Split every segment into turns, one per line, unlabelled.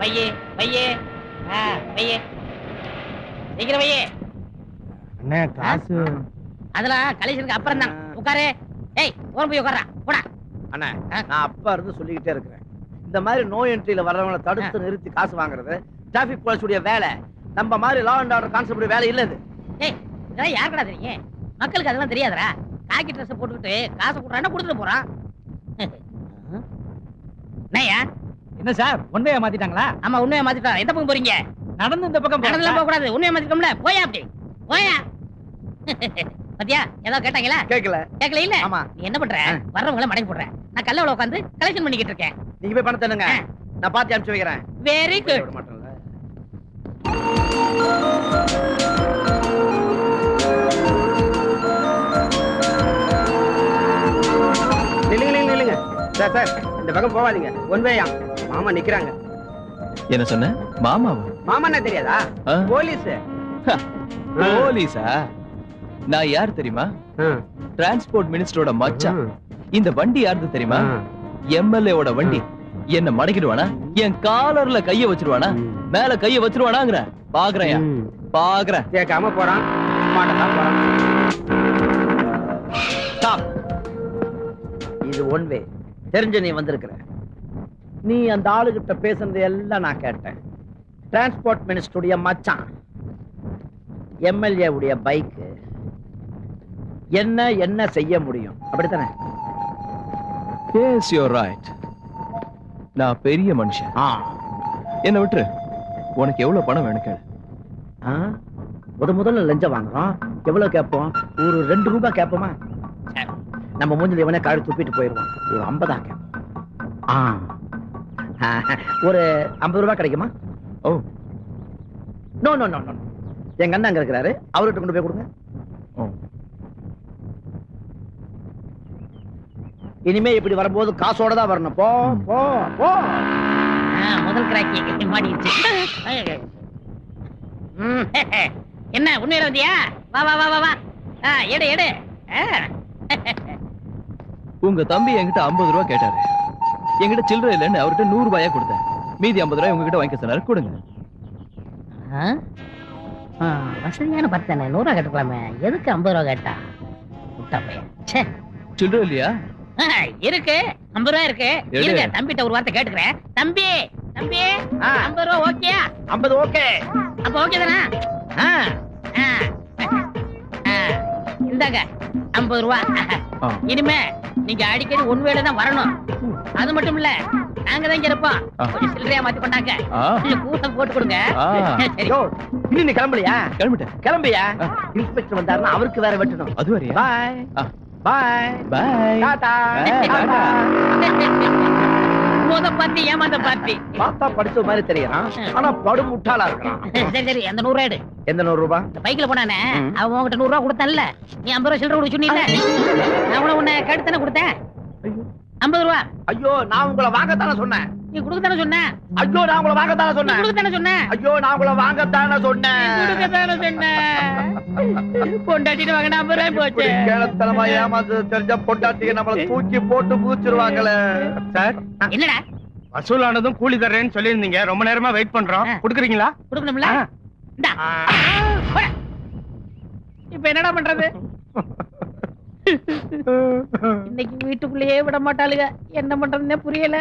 வையே வையே வையே சீக்கிரம் வையே.
அண்ணே காசு
அதெல்லாம் கலெக்ஷனுக்கு அப்புறம் தான். உட்காரு. ஏய் ஓரம் போய் உட்காரா போடா.
அண்ணா நான் அப்பா இருந்து சொல்லிக்கிட்டே இருக்கிறேன், இந்த மாதிரி நோ என்ட்ரியில வர்றவங்களை தடுத்து நிறுத்தி காசு வாங்குறது டிராபிக் போலீஸுடைய வேலை. நம்ம மாதிரி லா அண்ட் ஆர்டர் கான்ஸ்டபிள் வேலை இல்ல இது.
ஏய் இதெல்லாம் யாருக்கடா தெரியும்? மக்களுக்கு அதெல்லாம் தெரியாதடா. காக்கி ட்ரெஸ் போட்டுக்கிட்டு காசு கொடுறான்னா கொடுத்துட்டு போறான். என்னய்யா?
என்ன சார் உண்மையா மாத்திட்டாங்களா?
ஆமா உண்மையா மாத்திட்டா. எந்த பக்கம் போறீங்க?
நடந்து இந்த பக்கம்
நடந்துலாம் போக கூடாது. உண்மையா மாத்திட்டோம்ல. போயா அப்படி போயா. பாத்தியா ஏதோ கேட்டாங்களா?
கேட்கல.
கேட்கல இல்ல.
ஆமா.
நீ என்ன பண்ற? வர்றவங்கள மடக்கி போடுறேன். நான் கல்லவள உட்கார்ந்து கலெக்ஷன் பண்ணிக்கிட்டு இருக்கேன்.
நீங்க போய் பணம் தருங்க, நான் பாத்து அனுப்பிச்சு வைக்கிறேன்.
Very good.
விட மாட்டேன்ல. நில்லுங்க சார், சார் இந்த பக்கம் போகாதீங்க. ஒன்வேயா மாமா நிக்கிறாங்க.
என்ன சொன்ன? மாமாவா?
மாமா என்ன தெரியாதா? போலீஸ்.
போலீஸா? நான் யார் தெரியுமா? டிரான்ஸ்போர்ட் மினிஸ்டரோட மச்சான். இந்த வண்டி யாருது தெரியுமா? எம்எல்ஏ ஓட வண்டி. என்ன மடக்கிடுவானா? என் காலர்ல கைய வச்சிருவானா? மேல கைய வச்சிருவானாங்கற பாக்குறேன் பாக்குறேன்.
கேட்காம போறான், மாட்டதான் போறான். ஸ்டாப். இது ஒன் வே. தெரிஞ்ச நீ வந்திருக்கிற. நீ அந்த ஆளுகிட்ட பேசுனது எல்லாம் நான் கேட்டேன். டிரான்ஸ்போர்ட் மினிஸ்டருடைய மச்சான், எம்எல்ஏ உடைய பைக். என்ன செய்ய முடியும்? அப்படித்தானே?
Yes, you're right. நான் பெரிய மனுஷன். என்ன விட்டுரு. உனக்கு எவ்வளவு பணம் வேணும் கேளு.
முதல்ல லஞ்சம் வாங்குறோம். எவ்வளவு கேட்போம்? ஒரு 2 ரூபாய் கேட்போமா? நம்ம மூஞ்சில இவனே காடு துப்பிட்டு போயிடுவான். ஒரு 50 கேட்போம். ஒரு 50 ரூபாய் கிடைக்குமா?
Oh
no no no no. எங்க அண்ணன் அங்க இருக்கிறாரு, அவர்கிட்ட கொண்டு போய் கொடுங்க. இனிமே இப்படி வரும்போது காசோட தான் வரணும். போ போ போ.
முதல் கிராக்கி மாட்டிடுச்சு. என்ன உண்மையில வந்தியா? வா வா வா வா வா. எடு எடு.
உங்க தம்பி என்கிட்ட 50 ரூபாய் கேட்டாரு. என்கிட்ட சில்லறை இல்லைன்னு அவர்கிட்ட 100 ரூபாயா கொடுத்தேன். மீதி 50 ரூபாய் உங்ககிட்ட வாங்கிக்க சொன்னாரு. கொடுங்க.
வசதியான பத்தானே 100 ரூபாய் கேட்டுக்கலாமே. எதுக்கு 50 ரூபாய் கேட்டா? முட்டா பையன்.
சில்லறை இல்லையா?
இருக்கு 50 ரூபாய் இருக்கு. இருங்க தம்பிட்ட ஒரு வார்த்தை கேட்டுக்கிறேன். தம்பி தம்பி 50 ரூபாய் ஓகேயா?
50 ஓகே.
அப்ப ஓகே தானே? இந்தாங்க 50 ரூபாய். இனிமே நீங்க அடிக்கடி ஒன்வேளை தான் வரணும். அது மட்டும் இல்ல, நாங்க தான் இங்க இருப்போம். கொஞ்சம் சில்லறையா மாத்தி பண்ணாங்க. கூட்டம் போட்டு கொடுங்க.
இன்னும் நீ கிளம்பலையா?
கிளம்பிட்டேன்.
கிளம்பியா? இன்ஸ்பெக்டர் வந்தாருன்னா அவருக்கு வேற வெட்டணும்.
அது வரையா?
பாய் பாய்
பாய்.
டாடா.
மோத பார்ட்டி ஏமாந்த பார்ட்டி.
பாத்தா படிச்ச மாதிரி தெரியறான், ஆனா படு முட்டாளா இருக்கான்.
சரி சரி அந்த 100 ரூபாய் எடு.
எந்த 100 ரூபாய்?
இந்த பைக்ல போனானே அவன் உன்கிட்ட 100 ரூபாய் கொடுத்தான்ல, நீ 50 ரூபாய் சில்லறை கொடுக்க சொன்னீல்ல, நான் கூட உன்னை கேட்டு தானே கொடுத்தேன். 50 ரூபாய்.
ஐயோ நான் உங்களை வாங்கத்தானே சொன்னேன்.
நீ கொடுக்கத்தானே சொன்னேன்.
ஐயோ நான் உங்களை வாங்கத்தானே சொன்னேன்.
கொடுக்கத்தானே சொன்னேன்.
ஐயோ நான் உங்களை வாங்கத்தானே சொன்னேன்.
கொடுக்கத்தானே சொன்னேன். பொண்டாட்டிட்டு வாங்கினா 50 ரூபாய் போச்சு.
கேளத்தனமா ஏமாந்து தெரிஞ்ச பொண்டாட்டிக்கு நம்மள தூக்கி போட்டு பூச்சிருவாங்களே.
சார்
என்னடா
வசூலானதும் கூலி தர்றேன்னு சொல்லியிருந்தீங்க. ரொம்ப நேரமா வெயிட் பண்றோம். கொடுக்குறீங்களா?
கொடுக்கணும்ல. இப்ப என்னடா பண்றது? இன்னைக்கு வீட்டுக்குள்ளேயே விட மாட்டாளுங்க. என்ன பண்றதுன்னே புரியல.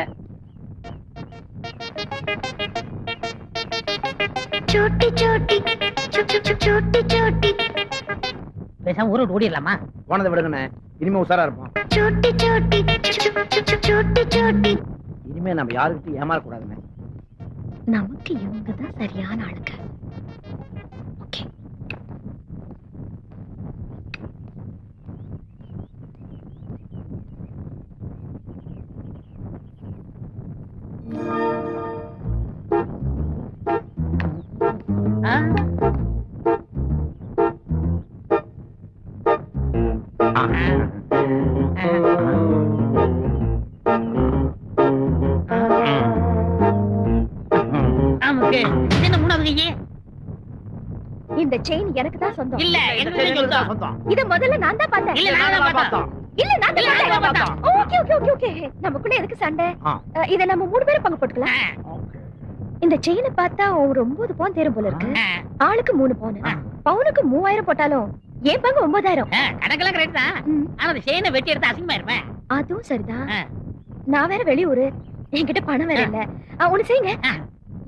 छोटी छोटी छोटी छोटी
பேசாம ஊரை விட்டு ஓடிடலாமா?
போனதை விடுங்கண்ணே, இனிமே உசாரா இருப்போம்.
छोटी छोटी छोटी छोटी
இனிமே நம்ம யாருக்கிட்டும் ஏமாறக்கூடாதுண்ணே.
நமக்கு இவங்க தான் சரியான ஆளுங்க. ஓகே இந்த செயின் எனக்கு தான் சொந்தம்.
இல்ல எனக்கு தான் சொந்தம்.
இத முதல்ல நான் தான் பார்த்தேன்.
இல்ல நான் தான் பார்த்தேன்.
இல்ல நான் தான் பார்த்தேன். Okay okay okay okay. நமக்குள்ள எதுக்கு சண்டை? இத நம்ம 3 பேரும் பங்கு போட்டுக்கலாம். இந்த செயினை பார்த்தா ஒரு 9 பவுன் தேரும் போல இருக்கு. ஆளுக்கு 3 பவுன். பவுனுக்கு 3000 போட்டாலும் ஏன் பங்கு 9000.
கணக்கெல்லாம் கரெக்ட் தான். ஆனா அந்த செயினை வெட்டி எடுத்து அசிங்கமா இருப்பேன்.
அதுவும் சரிதான். நான் வேற வெளியூரு, என்கிட்ட பணம் வேற இல்ல. ஒண்ணு செய்யுங்க,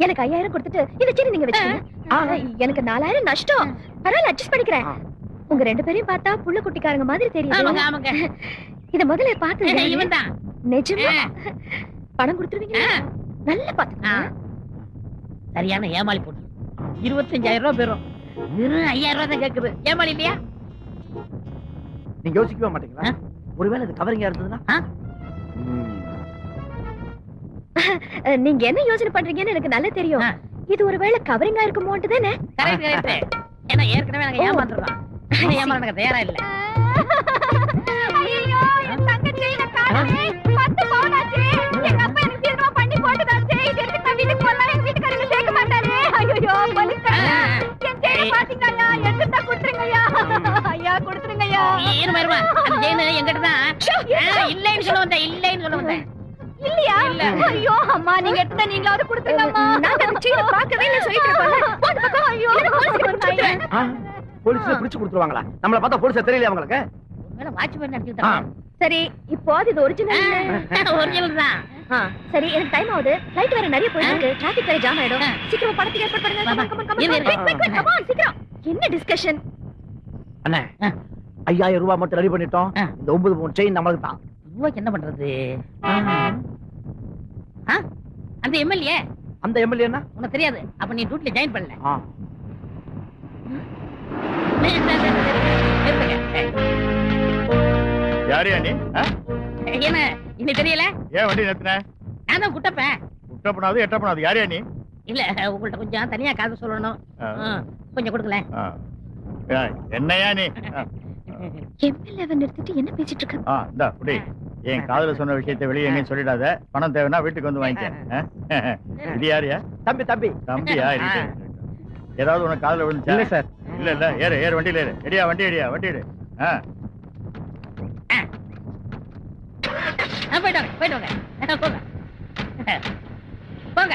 எனக்கு 5000 கொடுத்துட்டு இந்த செயினை நீங்க வச்சுக்கோங்க. எனக்கு 4000 நஷ்டம். பரவாயில்ல, அட்ஜஸ்ட் பண்ணிக்கிறேன். உங்க 2 பேரையும் பார்த்தா புள்ள குட்டிக்காரங்க மாதிரி தெரியுது. இத முதல்ல பாத்து
இவன் தான்
நிஜமா பணம் கொடுத்துருவீங்க. நல்லா பாத்துக்கோங்க.
சரியான ஏமாளி போட்டு 25000 ரூபாய் பெறும். வெறும் 5000 ரூபாய் தான் கேக்குது. ஏமாளி இல்லையா?
நீங்க யோசிக்கவே மாட்டீங்களா? ஒருவேளை இது கவரிங்கா இருந்ததுன்னா?
நீங்க என்ன யோசனை பண்றீங்கன்னு எனக்கு நல்லா தெரியும். இது ஒருவேளை கவரிங்கா இருக்குமோன்ட்டு தானே?
Correct correct. ஏன்னா ஏற்கனவே நாங்க ஏமாந்துறோம். ஏமாற நாங்க தயாரா இல்ல.
ஐயோ, என் தங்கச்சி இத காணோமே. 10 பவுன் ஆச்சு. எங்க அப்பா எனக்கு சீக்கிரமா பண்ணி போட்டுதாச்சு. இது எடுத்து நான் வீட்டுக்கு போனா எங்க வீட்டுக்காரங்க கேட்க மாட்டாரு. ஐயோ, பலிக்கடா. என் செயினை பாத்தீங்கயா? எடுத்துட்டா கொடுத்துருங்கய்யா. ஐயா, கொடுத்துருங்கய்யா.
ஏன் மருமா? அந்த செயின் என்கிட்ட தான். இல்லைன்னு சொல்ல வந்தேன். இல்லைன்னு சொல்ல வந்தேன்.
இல்லையா? ஐயோ அம்மா, நீங்க எடுத்தா நீங்களாவது கொடுத்துருங்கம்மா. நான் அந்த செயினை பார்க்கவே இல்ல சொல்லிட்டு இருக்கேன். போடு பக்கம். ஐயோ,
போலீஸ்ல பிடிச்சு கொடுத்துருவாங்களா? நம்மள பார்த்தா போலீஸ் தெரியல அவங்களுக்கு.
ஒருவேளை வாட்ச்மேன் நினைச்சிட்டாங்க.
சரி, இப்போ இது ஒரிஜினல்.
ஒரிஜினல் தான்.
சரி, எனக்கு டைம் ஆகுது. லைட் வேற நிறைய போயிருக்கு. டிராபிக் வேற ஜாம் ஆயிடும். சீக்கிரம் படத்துக்கு ஏற்பாடு பண்ணுங்க. கம் ஆன் சீக்கிரம். என்ன டிஸ்கஷன்?
அண்ணே, 5000 ரூபாய் மட்டும் ரெடி பண்ணிட்டோம். இந்த 9 பவுன் செயின் நமக்கு தான்.
ரூபாய்க்கு என்ன பண்றது? அந்த எம்எல்ஏ.
அந்த எம்எல்ஏன்னா
உனக்கு தெரியாது. அப்ப நீ டியூட்டில ஜாயின் பண்ணல.
யாரியா நீ?
என்ன இன்னும் தெரியல?
ஏன் வண்டி நிறுத்தின?
நான் தான் குட்டப்பேன்.
குட்டப்பனாவது எட்டப்பனாவது யாரியா நீ?
இல்ல, உங்கள்ட்ட கொஞ்சம் தனியா காது சொல்லணும். கொஞ்சம் கொடுக்கல.
என்னையா நீ?
எம்எல்ஏவை நிறுத்திட்டு என்ன பேசிட்டு இருக்க?
இந்தா குடி. என் காதுல சொன்ன விஷயத்தை வெளியே எங்கேயும் சொல்லிடாத. பணம் தேவைன்னா வீட்டுக்கு வந்து வாங்கிக்க. இது யாரியா?
தம்பி.
தம்பியா? ஏதாவது உனக்கு காதுல விழுந்துச்சா?
இல்ல சார்.
இல்ல இல்ல, ஏறு வண்டியில ஏறு. எடியா வண்டி எடியா, வண்டி எடு.
போயிட்டு வாங்க. போங்க போங்க.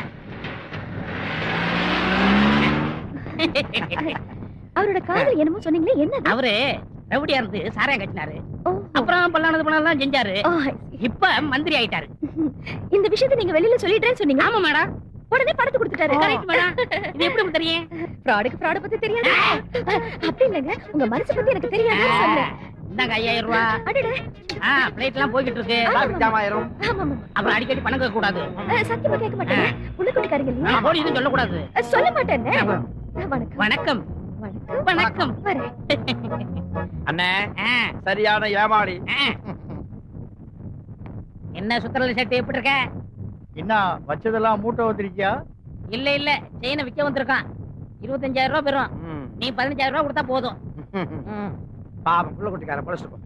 அவரோட காதல் என்னமோ சொன்னீங்களே, என்ன?
அவரு ரவுடியா இருந்து சாராயம் கட்டினாரு. அப்புறம் பல்லானது பண்ணலாம் செஞ்சாரு. இப்ப மந்திரி ஆயிட்டாரு.
இந்த விஷயத்தை நீங்க வெளியில சொல்லிட்டேன்னு சொன்னீங்க.
ஆமா மேடம்.
உடனே பணத்தை கொடுத்துட்டாரு.
Correct madam. இது எப்படி தெரியும்?
ஃப்ராட் பத்தி தெரியாது. அப்படி இல்லங்க, உங்க மனசு பத்தி எனக்கு தெரியாதுன்னு சொன்னேன்.
இந்தாங்க 5000 ரூபாய்.
அடடே.
பிளைட் எல்லாம் போய்கிட்டு இருக்கு. அப்புறம் அடிக்கடி பணம் கேட்க கூடாது.
சத்தியமா கேட்க மாட்டேன். புள்ளக்குட்டிக்காரங்க இல்லையா?
போலீஸ் சொல்ல கூடாது.
சொல்ல மாட்டேன்.
வணக்கம். வணக்கம்.
அண்ணே, சரியான ஏமாளி.
என்ன சுத்தரல செட் எப்படி இருக்க?
என்ன வச்சதெல்லாம் மூட்டை வச்சிருக்கியா?
இல்ல, செயினை விக்க வந்திருக்கான். 25000 ரூபாய் பெறும். நீ 15000 ரூபாய் கொடுத்தா போதும்.
பாவம் புள்ள குட்டிக்காரன் பொழைச்சிட்டு போ.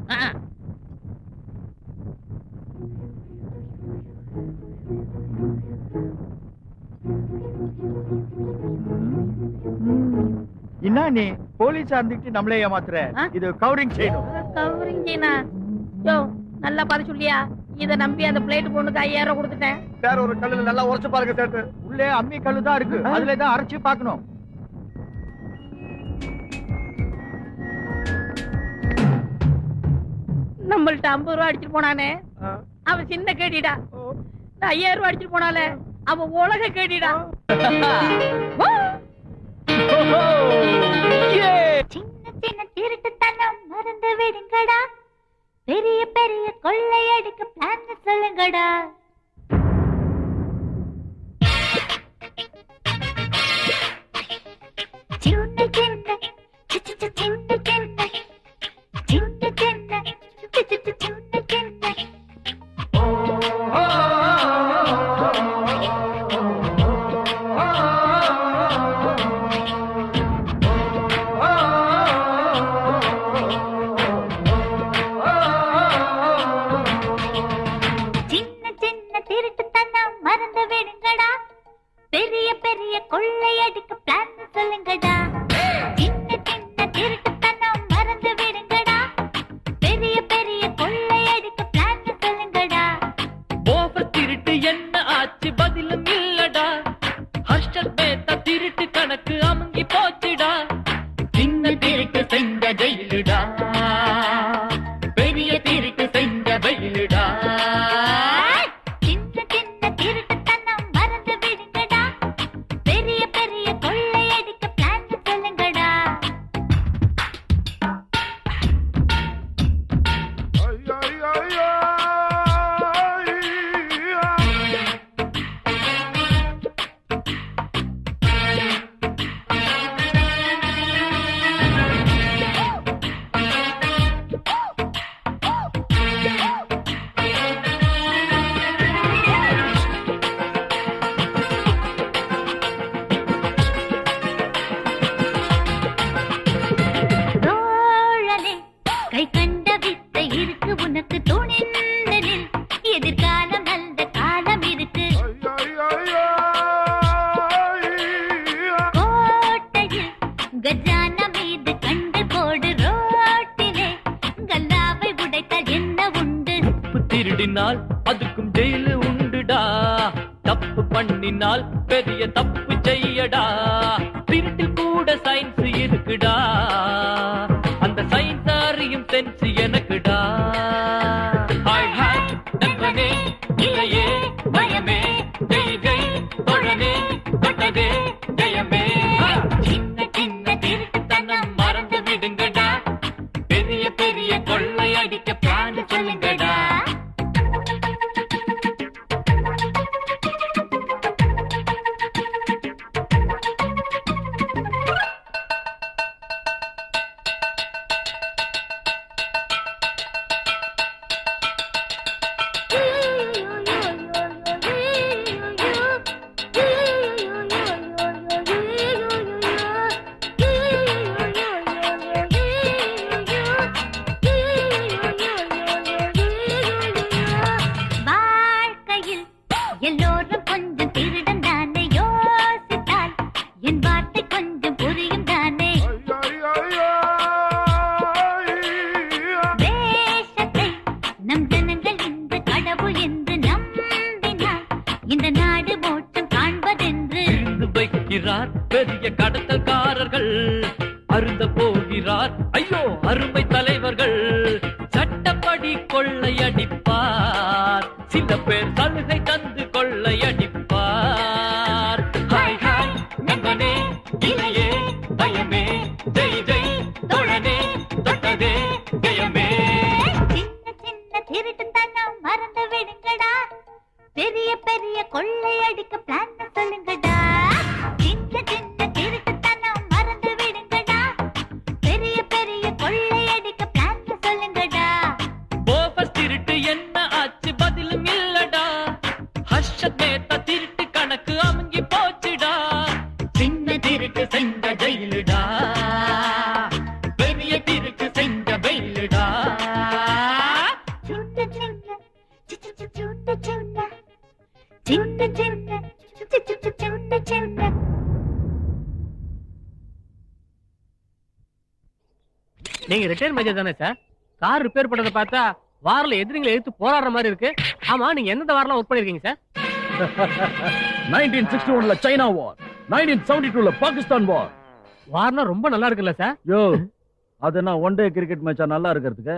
என்ன நீ போலீஸ் இருந்துட்டு நம்மளே ஏமாத்துற? இது கவரிங் செய்யணும்.
கவரிங் செய்யனா? யோ, நல்லா பாத்து சொல்லியா? இத நம்பி அந்த பிளேட் பொண்ணுக்கு 5000 ரூபாய் கொடுத்துட்டேன்.
வேற ஒரு கல்லுல நல்லா உரைச்சு பாருங்க சேட்டு. உள்ளே அம்மி கல்லு தான் இருக்கு. அதுல தான் அரைச்சு பார்க்கணும்.
நம்மள்ட்ட 50 ரூபாய் அடிச்சிட்டு போனானே, அவன் சின்ன கேடிடா. நான் 5000 ரூபாய் அடிச்சிட்டு போனாலே, அவன் உலக கேடிடா.
சின்ன திருட்டுத்தனம் மறந்து விடுங்கடா. பெரிய பெரிய கொள்ளையடிக்க பிளான் சொல்லுங்கடா. சின்ன சின்ன சின்ன சின்ன சின்ன சின்ன சின்ன சின்ன சின்ன
பின்னால் பெரிய தப்பு செய்யடா. திருட்டில் கூட சயின்ஸ் இருக்குடா, அந்த சயின்ஸ் அறியும் சென்ஸ் எனக்குடா. ஹாய் ஹாய் நண்பனே இல்லையே பயமே, ஜெய் ஜெய் தோழனே தொட்டதே ஜெயமே. சின்ன சின்ன திருட்டுத்தனம் மறந்து விடுங்கடா, பெரிய பெரிய கொள்ளை அடிக்க பிளான் சொல்லுங்கடா.
எல்லோரும் கொஞ்சம் திருடன் தானே, யோசித்தால் என் வார்த்தை கொஞ்சம் புரியும் தானே. தேசத்தை நம் ஜனங்கள் இந்த கடவுள் என்று நம்பினார், இந்த நாடு மோட்சம் காண்பதென்று
வைக்கிறார் பெரிய கடத்தல்காரர்கள், அருந்த போகிறார் ஐயோ அருமை தலைவர்கள். சட்டப்படி கொள்ளையடிப்பார், சில பேர் சலுகை தந்து கொள்ளையடிப்பார். ஹாய் ஹாய் நண்பனே இல்லையே பயமே, ஜெய் ஜெய் தோழனே தொட்டதே ஜெயமே.
சின்ன சின்ன திருட்டுத்தனம் மறந்து விடுங்கடா, பெரிய பெரிய கொள்ளை அடிக்க பிளான் சொல்லுங்கடா. சின்ன சின்ன திருட்டுத்தனம் மறந்து விடுங்கடா, பெரிய பெரிய கொள்ளை அடிக்க பிளான் சொல்லுங்கடா.
போபஸ் திருட்டு என்ன ஆச்சு பதிலும் இல்லடா, ஹர்ஷத் மேத்தா திருட்டு கணக்கு அமுங்கி போச்சுடா. சின்ன திருட்டு செஞ்ச ஜெயிலுடா, பெரிய திருட்டு செஞ்ச வெயிலுடா.
சின்ன சின்ன சின்ன சின்ன சின்ன சின்ன சின்ன சின்ன.
நீங்க ரிட்டையர் மேஜர் தானே சார்? கார் ரிப்பேர் பண்ணதை பார்த்தா வாரில் எதிரிங்களை எடுத்து போராடுற மாதிரி இருக்கு. ஆமா, நீங்க எந்த வாரில் ஒர்க் பண்ணிருக்கீங்க சார்?
1961ல சைனா வார், 1972ல பாகிஸ்தான் வார்.
வார்னா ரொம்ப நல்லா இருக்குல்ல சார்?
யோ, அதுனா ஒன் டே கிரிக்கெட் மேட்சா நல்லா இருக்கிறதுக்கு?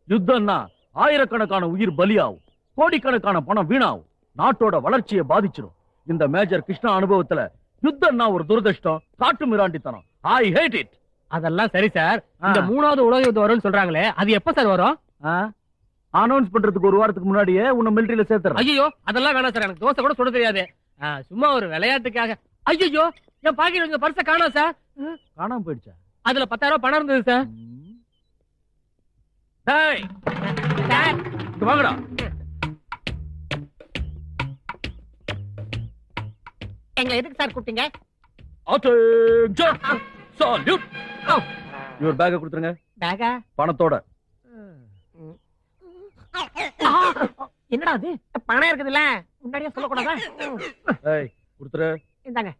யுத்தம்னா ஆயிரக்கணக்கான உயிர் பலியாகும், கோடிக்கணக்கான பணம் வீணாகும், நாட்டோட வளர்ச்சியை பாதிச்சிடும். இந்த மேஜர் கிருஷ்ணா அனுபவத்துல யுத்தம்னா ஒரு துரதிர்ஷ்டம், காட்டு மிராண்டித்தனம். ஐ ஹேட் இட்.
அதெல்லாம் சரி சார். இந்த 3வது உலக யுத்தம் வரும்னு சொல்றாங்களே, அது எப்ப சார் வரும்?
அனௌன்ஸ் பண்றதுக்கு ஒரு வாரத்துக்கு முன்னாடியே உன்னை மிலிட்டரியில சேர்த்துறேன்.
ஐயோ அதெல்லாம் வேணாம் சார், எனக்கு தோசை கூட சுட தெரியாது. சும்மா ஒரு விளையாட்டுக்காக. ஐயோ என் பாக்கெட் கொஞ்சம் பர்ஸ காணோம் சார்.
காணாம போயிடுச்சா?
அதுல 10,000 பணம் இருந்தது சார்.
டேய்
சார்
இங்க வாங்கடா.
எங்க எதுக்கு சார் கூப்பிட்டீங்க?
Attention salute. இவர் பேக்க கொடுத்துருங்க.
பேகா?
பணத்தோட.
என்னடா அது? பணம் இருக்குதுல்ல, முன்னாடியே சொல்லக்கூடாதா?
ஏய் கொடுத்துரு.
இந்தாங்க.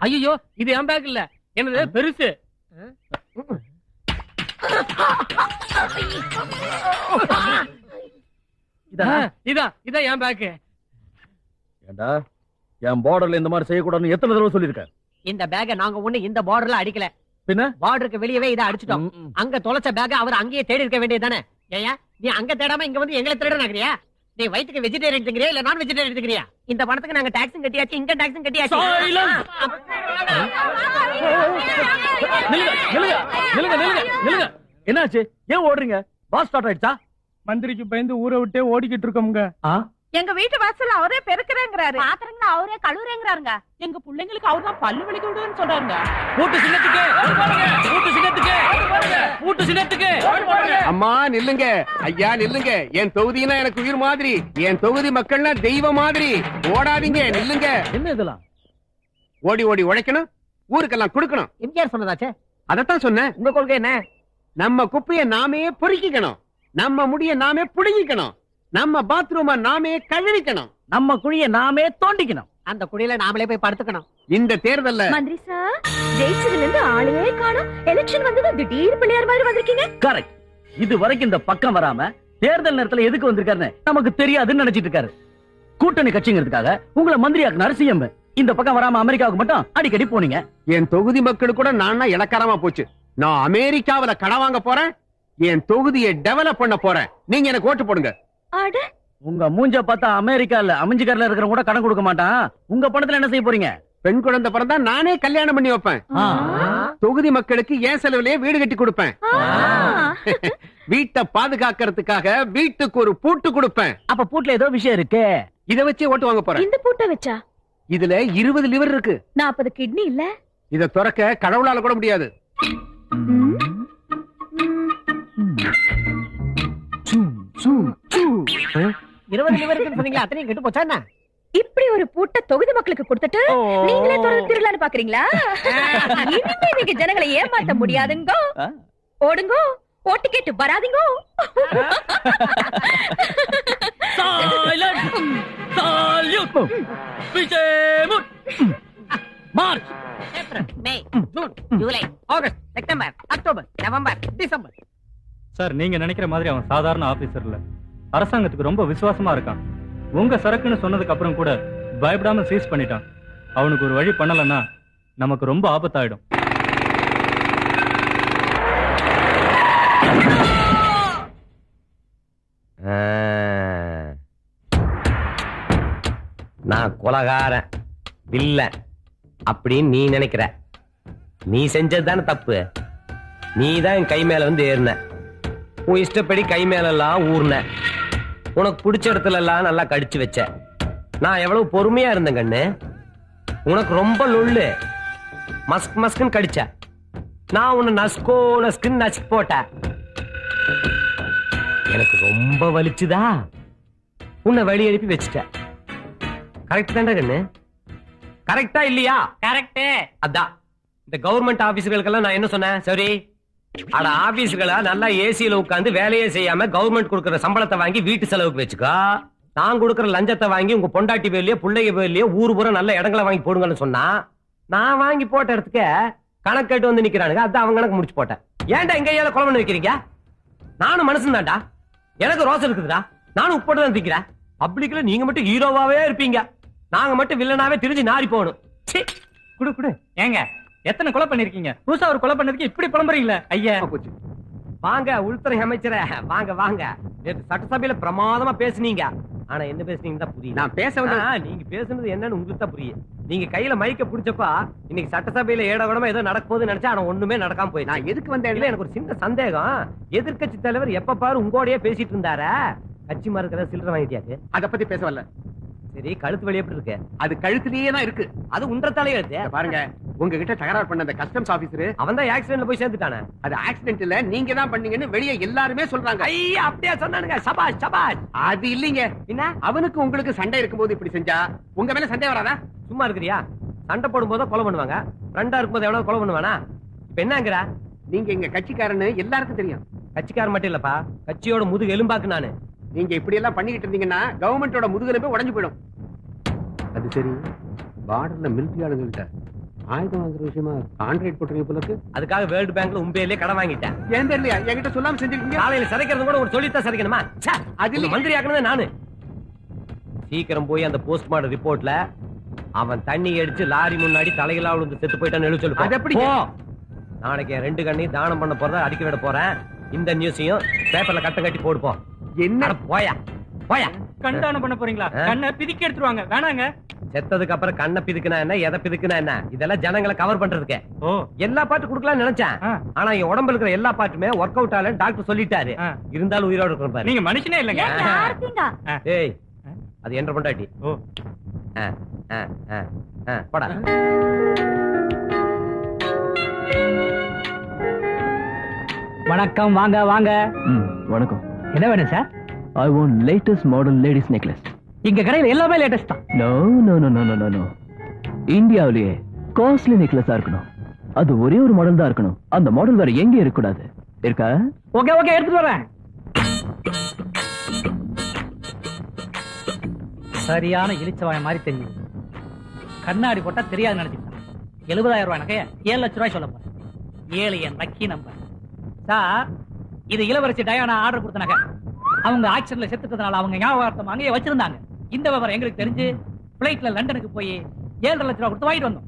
ஐயோ இது என் பேக் இல்ல, என்னது பெருசு. இதான் என் பேக்.
ஏண்டா என் பார்டர்ல இந்த மாதிரி செய்யக்கூடாதுன்னு எத்தனை தடவை சொல்லிருக்கேன்?
இந்த பேக்க நாங்க ஒண்ணு இந்த பார்டர்ல அடிக்கல,
பின்ன
பார்டருக்கு வெளியவே இதை அடிச்சிட்டோம். அங்க தொலைச்ச பேக்க அவர் அங்கேயே தேடி இருக்க வேண்டியதுதானே? ஏயா நீ அங்க தேடாம இங்க வந்து எங்களை தேட நினைக்கிறியா? நீ வயிற்றுக்கு வெஜிடேரியன் திங்கிறியா இல்ல நான் வெஜிடேரியன் திங்கிறியா? இந்த பணத்துக்கு நாங்க டாக்ஸும் கட்டியாச்சு, இன்கம் டாக்ஸும் கட்டியாச்சு.
என்னாச்சு? ஏன் ஓடுறீங்க? பாஸ் ஸ்டார்ட் ஆயிடுச்சா?
மந்திரிக்கு பயந்து ஊரை விட்டே ஓடிக்கிட்டு இருக்கோம்ங்க.
எங்க வீட்டு வாசல்ல அவரே பெருக்குறேங்கிறாரு, பாத்திரங்களை அவரே கழுவுறேங்கிறாருங்க. எங்க பிள்ளைங்களுக்கு அவர்தான் பல்லு விளக்கி விடுன்னு சொல்றாருங்க.
பூட்டு சின்னத்துக்கு, பூட்டு சின்னத்துக்கு, பூட்டு சின்னத்துக்கு.
அம்மா நில்லுங்க, ஐயா நில்லுங்க. என் தொகுதினா எனக்கு உயிர் மாதிரி, என் தொகுதி மக்கள்னா தெய்வ மாதிரி. ஓடாதீங்க, நில்லுங்க.
என்ன இதெல்லாம்?
ஓடி ஓடி உழைக்கணும், ஊருக்கெல்லாம் கொடுக்கணும்.
எம்ஜிஆர் சொன்னதாச்சே.
அதத்தான் சொன்னேன்.
உங்க கொள்கை என்ன?
நம்ம குப்பைய நாமே பொறுக்கிக்கணும், நம்ம முடிய நாமே புடுங்கிக்கணும், நம்ம பாத்ரூம நாமே கழுவிக்கணும்,
நம்ம குழிய நாமே தோண்டிக்கணும், அந்த குழியில நாமளே போய் படுத்துக்கணும்.
இந்த தேர்தல்ல
மந்திரி சார், ஜெயிச்சதுல இருந்து ஆளையே காணோம். எலெக்ஷன் வந்தது திடீர் பிள்ளையார் மாதிரி வந்திருக்கீங்க.
கரெக்ட். இது வரைக்கும் இந்த பக்கம் வராம தேர்தல் நேரத்துல எதுக்கு வந்திருக்காருன்னு நமக்கு தெரியாதுன்னு நினைச்சிட்டு இருக்காரு. கூட்டணி கட்சிங்கிறதுக்காக உங்களை மந்திரியாக்குனாரு சிஎம். இந்த பக்கம் வராம அமெரிக்காவுக்கு மட்டும் அடிக்கடி போனீங்க.
என் தொகுதி மக்களுக்கு கூட நான் இலக்காரமா போச்சு. நான் அமெரிக்காவில கடன் வாங்க போறேன், என் தொகுதியை டெவலப் பண்ண போறேன். நீங்க எனக்கு ஓட்டு போடுங்க.
அட
உங்க மூஞ்ச பார்த்தா அமெரிக்கால அமெரிக்கால இருக்கிறவங்க கூட கடன் கொடுக்க மாட்டான். உங்க பணத்துல என்ன செய்ய போறீங்க?
பெண் குழந்தை பிறந்தா நானே கல்யாணம் பண்ணி வைப்பேன். தொகுதி மக்களுக்கு ஏன் செலவுலயே வீடு கட்டி கொடுப்பேன். வீட்டை பாதுகாக்கிறதுக்காக வீட்டுக்கு ஒரு பூட்டு கொடுப்பேன்.
அப்ப பூட்ல ஏதோ விஷயம் இருக்கு.
இத வச்சு ஓட்டு வாங்க போறேன்.
இந்த பூட்டை வச்சா
இதுல 20 லிவர் இருக்கு.
40 கிட்னி இல்ல.
இத துறக்க கடவுளால கூட முடியாது.
20 லிவருக்கு சொன்னீங்க, அத்தனையும் கெட்டு போச்சா என்ன?
இப்படி ஒரு பூட்டை தொகுதி மக்களுக்கு கொடுத்துட்டு நீங்களே தொடர்ந்து திருடலான்னு பாக்குறீங்களா? இனிமே நீங்க ஜனங்களை ஏமாத்த முடியாதுங்கோ. ஓடுங்கோ, ஓட்டு கேட்டு வராதீங்கோ.
March,
April, May, June, July, August, September, October, November, December.
Sir, நீங்க நினைக்கிற மாதிரி அவன் சாதாரண ஆபீசர் இல்ல. அரசாங்கத்துக்கு ரொம்ப விசுவாசமா இருக்கான். உங்க சரக்குன்னு சொன்னதுக்கு அப்புறம் கூட பயப்படாம சீஸ் பண்ணிட்டான். அவனுக்கு ஒரு வழி பண்ணலன்னா நமக்கு ரொம்ப ஆபத்தாயிடும்.
நான் கொலகாரன் இல்ல அப்படின்னு நீ நினைக்கிற. நீ செஞ்சதுதானே தப்பு. நீ தான் என் கை மேல வந்து ஏறின. உன் இஷ்டப்படி கை மேல எல்லாம் ஊர்ன. உனக்கு பிடிச்ச இடத்துல எல்லாம் நல்லா கடிச்சு வச்ச. நான் எவ்வளவு பொறுமையா இருந்தேன் கண்ணு. உனக்கு ரொம்ப லொள்ளு. மஸ்க் மஸ்குன்னு கடிச்ச. நான் உன்னை நஸ்கோ நஸ்குன்னு நசுக்கு போட்டேன். எனக்கு ரொம்ப வலிச்சுதா. உன்னை வழி எழுப்பி வச்சுட்ட. கரெக்ட் தானே கண்ணு? கரெக்டா இல்லையா?
கரெக்ட்.
அதான் இந்த கவர்மெண்ட் ஆபீஸ்களுக்கெல்லாம் நான் என்ன சொன்னேன்? சரி, அட ஆபீஸ்களா நல்லா ஏசியில உட்கார்ந்து வேலையே செய்யாம கவர்மெண்ட் கொடுக்கற சம்பளத்தை வாங்கி வீட்டு செலவுக்கு வச்சுக்கோ. நான் கொடுக்கற லஞ்சத்தை வாங்கி உங்க பொண்டாட்டி பேர்லயோ பிள்ளைங்க பேர்லயோ ஊர் பூரா நல்ல இடங்களை வாங்கி போடுங்கன்னு சொன்னா, நான் வாங்கி போட்ட இடத்துக்கு கணக்கெட்டு வந்து நிக்கிறானுங்க. அதான் அவங்க கணக்கு முடிச்சு போட்டேன். ஏன்டா எங்க கையால கொலை பண்ணி வைக்கிறீங்க? நானும் மனசு தான்டா. எனக்கு ரோசம் இருக்குதுடா. நானும் உட்பட்டு தான் திக்கிறேன். பப்ளிக்ல நீங்க மட்டும் ஹீரோவாவே இருப்பீங்க. நாங்க மட்டும் வில்லனாவே திரிஞ்சு நாரி போகணும்.
குடு குடு. ஏங்க, எத்தனை கொலை பண்ணிருக்கீங்க? புதுசா ஒரு கொலை பண்ணதுக்கு இப்படி புலம்புறீங்களே ஐயா.
வாங்க உள்துறை அமைச்சர, வாங்க வாங்க. நேற்று சட்டசபையில பிரமாதமா பேசுனீங்க. ஆனா என்ன பேசுனீங்க தான் புரியுது.
நான் பேச
நீங்க பேசுனது என்னன்னு உங்களுக்கு தான் புரியுது. நீங்க கையில மைக்க புடிச்சப்பா இன்னைக்கு சட்டசபையில ஏடகடமா ஏதோ நடக்க போகுதுன்னு நினைச்சா ஆனா ஒண்ணுமே நடக்காம போய்.
நான் எதுக்கு வந்தேன்?
எனக்கு ஒரு சின்ன சந்தேகம். எதிர்க்கட்சி தலைவர் எப்ப பாரு உங்களோடய பேசிட்டு இருந்தாரா? கட்சி மார்க்கிறத சில்லறை வாங்கிட்டியாக்கு?
அத பத்தி பேச வரல.
சரி, கழுத்து வலி எப்படி இருக்கு?
அது கழுத்துலயே தான் இருக்கு.
அது உன்றத்தாலே எழுத்து.
பாருங்க, உங்ககிட்ட தகராறு பண்ண அந்த கஸ்டம்ஸ் ஆபீசர்
அவன் தான் ஆக்சிடென்ட்ல போய் சேர்ந்துட்டானே.
அது ஆக்சிடென்ட் இல்ல, நீங்க தான் பண்ணீங்கன்னு வெளியே எல்லாருமே சொல்றாங்க.
ஐயா, அப்படியே சொன்னானுங்க. சபாஷ் சபாஷ்.
அது இல்லீங்க.
என்ன?
அவனுக்கு உங்களுக்கு சண்டை இருக்கும்போது இப்படி செஞ்சா உங்க மேல சண்டை வராதா?
சும்மா இருக்கிறியா? சண்டை போடும் போது கொலை பண்ணுவாங்க. ரெண்டா இருக்கும்போது எவ்வளவு கொலை பண்ணுவானா? இப்ப என்னங்கிற?
நீங்க எங்க கட்சிக்காரன்னு எல்லாருக்கும் தெரியும்.
கட்சிக்காரன் மட்டும் இல்லப்பா, கட்சியோட முதுகு எலும்பாக்கு நானு.
நீங்க இப்படி எல்லாம் பண்ணிக்கிட்டு இருந்தீங்கன்னா கவர்மெண்டோட முதுகெலும்பே உடைஞ்சு போயிடும். அது சரி, பார்டர்ல மிலிட்டரி ஆளுங்கள்ட்ட ஆயுதம் வாங்குற விஷயமா கான்ட்ராக்ட் போட்டுருங்க போல இருக்கு.
அதுக்காக வேர்ல்டு பேங்க்ல உண்மையிலே கடன் வாங்கிட்டேன்.
ஏன் தெரியலையா? என்கிட்ட சொல்லாம செஞ்சிருக்கீங்க.
காலையில சதைக்கிறது கூட ஒரு சொல்லித்தான் சதைக்கணுமா? அது மந்திரி ஆக்கணும் நானு. சீக்கிரம் போய் அந்த போஸ்ட்மார்டம் ரிப்போர்ட்ல அவன் தண்ணி அடிச்சு லாரி முன்னாடி தலைகளா விழுந்து செத்து போயிட்டான்னு எழுதி சொல்லு.
அது எப்படி?
நாளைக்கு என் 2 கண்ணையும் தானம் பண்ண போறதா அடிக்க விட போறேன். இந்த நியூஸையும் பேப்பர்ல கட்டம் கட்டி போடுப்போம்.
என்ன
போயா போயா?
கண்டானம் பண்ண போறீங்களா? கண்ணை பிதிக்கி எடுத்துருவாங்க. வேணாங்க.
செத்ததுக்கு அப்புறம் கண்ணை பிதுக்குனா என்ன, எதை பிதுக்குனா என்ன? இதெல்லாம் ஜனங்களை கவர் பண்றதுக்கு. எல்லா பாட்டு குடுக்கலாம்னு நினைச்சேன். ஆனா என் உடம்புல இருக்கிற எல்லா பாட்டுமே ஒர்க் அவுட் ஆகலன்னு டாக்டர் சொல்லிட்டாரு. இருந்தாலும் உயிரோட இருக்கணும் பாரு.
நீங்க மனுஷனே இல்லங்க.
ஏய், அது என்ற பொண்டாட்டி. போடா.
வணக்கம். வாங்க வாங்க.
வணக்கம்.
என்ன வேணும் sir?
I want latest model ladies necklace.
இங்க கடையில எல்லாமே லேட்டஸ்ட் தான்.
No no no no no no no. இந்தியாவிலேயே காஸ்ட்லி நெக்லஸா இருக்கணும். அது ஒரே ஒரு மாடல் தான் இருக்கணும். அந்த மாடல் வேற எங்கேயும் இருக்க கூடாது. இருக்கா?
ஓகே ஓகே, எடுத்துட்டு வரேன். சரியான இளிச்சவாய மாதிரி தெரியும். கண்ணாடி போட்டா தெரியாது நினைச்சுட்டான். 70,000 ரூபாய் நகைய 7 லட்சம் ரூபாய் சொல்ல போறேன். 7 என் லக்கி நம்பர். சார், இது இளவரசி டயானா ஆர்டர் கொடுத்த நகை. அவங்க ஆக்சிடென்ட்ல செத்துக்கிறதுனால அவங்க ஞாபகார்த்தம் அங்கேயே வச்சிருந்தாங்க. இந்த விவரம் எங்களுக்கு தெரிஞ்சு பிளைட்ல லண்டனுக்கு போய் 7.5 லட்சம் ரூபாய் கொடுத்து வாங்கிட்டு வந்தோம்.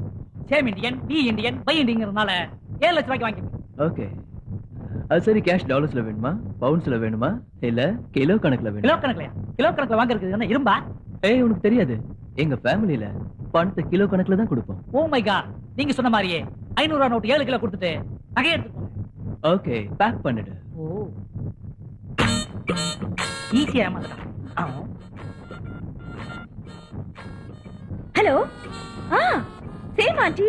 Same Indian, be Indian, buy இந்தியங்கிறதுனால 7 லட்சம் ரூபாய்க்கு வாங்கிட்டோம்.
ஓகே, அது சரி. கேஷ் டாலர்ஸ்ல வேணுமா, பவுண்ட்ஸ்ல வேணுமா, இல்ல கிலோ கணக்குல வேணுமா?
கிலோ கணக்குலயா? கிலோ கணக்குல வாங்குறதுக்கு என்ன இரும்பா?
ஏய், உனக்கு தெரியாது, எங்க ஃபேமிலில பணத்தை கிலோ கணக்குல தான் கொடுப்போம்.
ஓ மை காட், நீங்க சொன்ன மாதிரியே 500 ரூபாய் நோட்டு 7 கிலோ கொடுத்துட்டு நகையை எடுத்துக்கோங்க.
ஓகே, பேக் பண்ணிடு.
ஓ, ஈஸியா ஏமாத்தலாம்.
ஹலோ. சேம் ஆண்டி,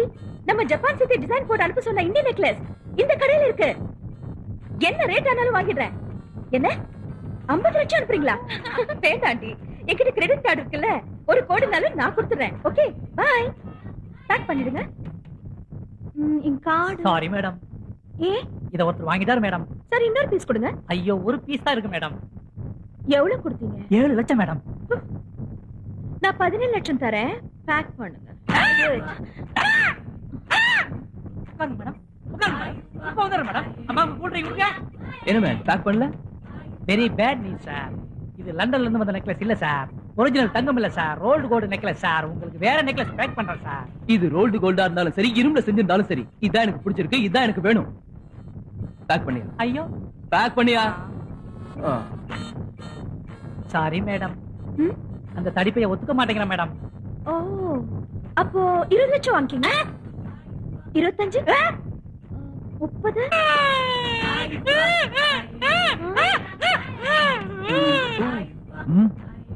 நம்ம ஜப்பான் சிட்டி டிசைன் போட்டு அனுப்ப சொன்ன இந்தியன் நெக்லஸ் இந்த கடையில இருக்கு. என்ன ரேட் ஆனாலும் வாங்கிடுறேன். என்ன 50 லட்சம் அனுப்புறீங்களா? வேண்டாம் ஆண்டி, என்கிட்ட கிரெடிட் கார்டு இருக்குல்ல, ஒரு கோடினாலும் நான் கொடுத்துறேன். Okay bye. பேக் பண்ணிடுங்க. In card.
Sorry madam.
ஏ,
இத ஒருத்தர் வாங்கிட்டாரு மேடம்.
சரி, இன்னொரு பீஸ் கொடுங்க.
ஐயோ, ஒரு பீஸ் தான் இருக்கு மேடம்.
எவ்வளவு கொடுத்தீங்க?
7 லட்சம் மேடம்.
நான் 17 லட்சம் தரேன். பேக் பண்ணுங்க.
உட்காருங்க மேடம், உட்காருங்க. இப்ப வந்துடுறேன் மேடம். அம்மா கூல் ட்ரிங்க் கொடுங்க.
என்ன மேன், பேக் பண்ணல?
Very bad news sir. இது லண்டன்ல இருந்து வந்த நெக்லஸ் இல்ல சார். ஒரிஜினல் தங்கம் இல்ல sir, rolled gold necklace sir. உங்களுக்கு வேற நெக்லஸ் பேக் பண்றேன் சார்.
இது ரோல்டு கோல்டா இருந்தாலும் சரி, இரும்புல செஞ்சிருந்தாலும் சரி, இதான் எனக்கு பிடிச்சிருக்கு, இதான் எனக்கு வேணும். பேக் பண்ணியா?
ஐயோ,
பேக் பண்ணியா?
சாரி மேடம், அந்த தடிப்பைய ஒத்துக்க மாட்டேங்கிறேன் மேடம்.
ஓ, அப்போ 20 லட்சம் வாங்கிங்க. 25, 30.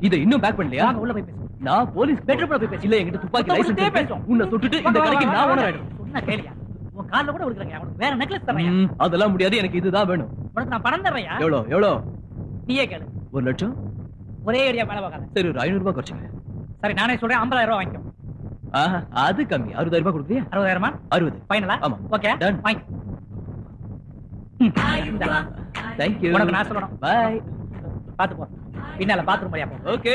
இத இன்னும் பேக் பண்ணலையா?
வாங்க உள்ள போய் பேசுவோம்.
நான் போலீஸ்
பெட்ரூம்ல போய் பேசு.
இல்ல, என்கிட்ட துப்பாக்கி லைசென்ஸ்
கொடுத்தே
இருக்கு.
பேசுவோம்.
உன்னை தொட்டுட்டு இந்த கடைக்கு நான் ஓனர் ஆயிடும்.
சொன்னா கேளியா? உன் கால்ல கூட விழுக்குறேன். உனக்கு வேற நெக்லஸ் தரேன்.
அதெல்லாம் முடியாது, எனக்கு இதுதான் வேணும்.
உனக்கு நான் பணம் தர்றேன்.
எவ்வளோ?
நீயே கேளு.
1 லட்சம்.
ஒரே ஏரியா மேல வாங்காத.
சரி, ஒரு 500 ரூபாய் குறைச்சுங்க.
சரி, நானே சொல்றேன். 50,000 ரூபாய் வாங்கிக்கோ.
அது கம்மி. 60,000 ரூபாய் கொடுக்குறியா?
60,000மா?
60.
ஃபைனலா?
ஆமா.
Okay,
Done.
வாங்கிக்கோ.
Thank you.
உனக்கு நான் சொல்லணும்.
பை.
பாத்து போ. பின்னால பாத்ரூம் வழியா போ.
ஓகே.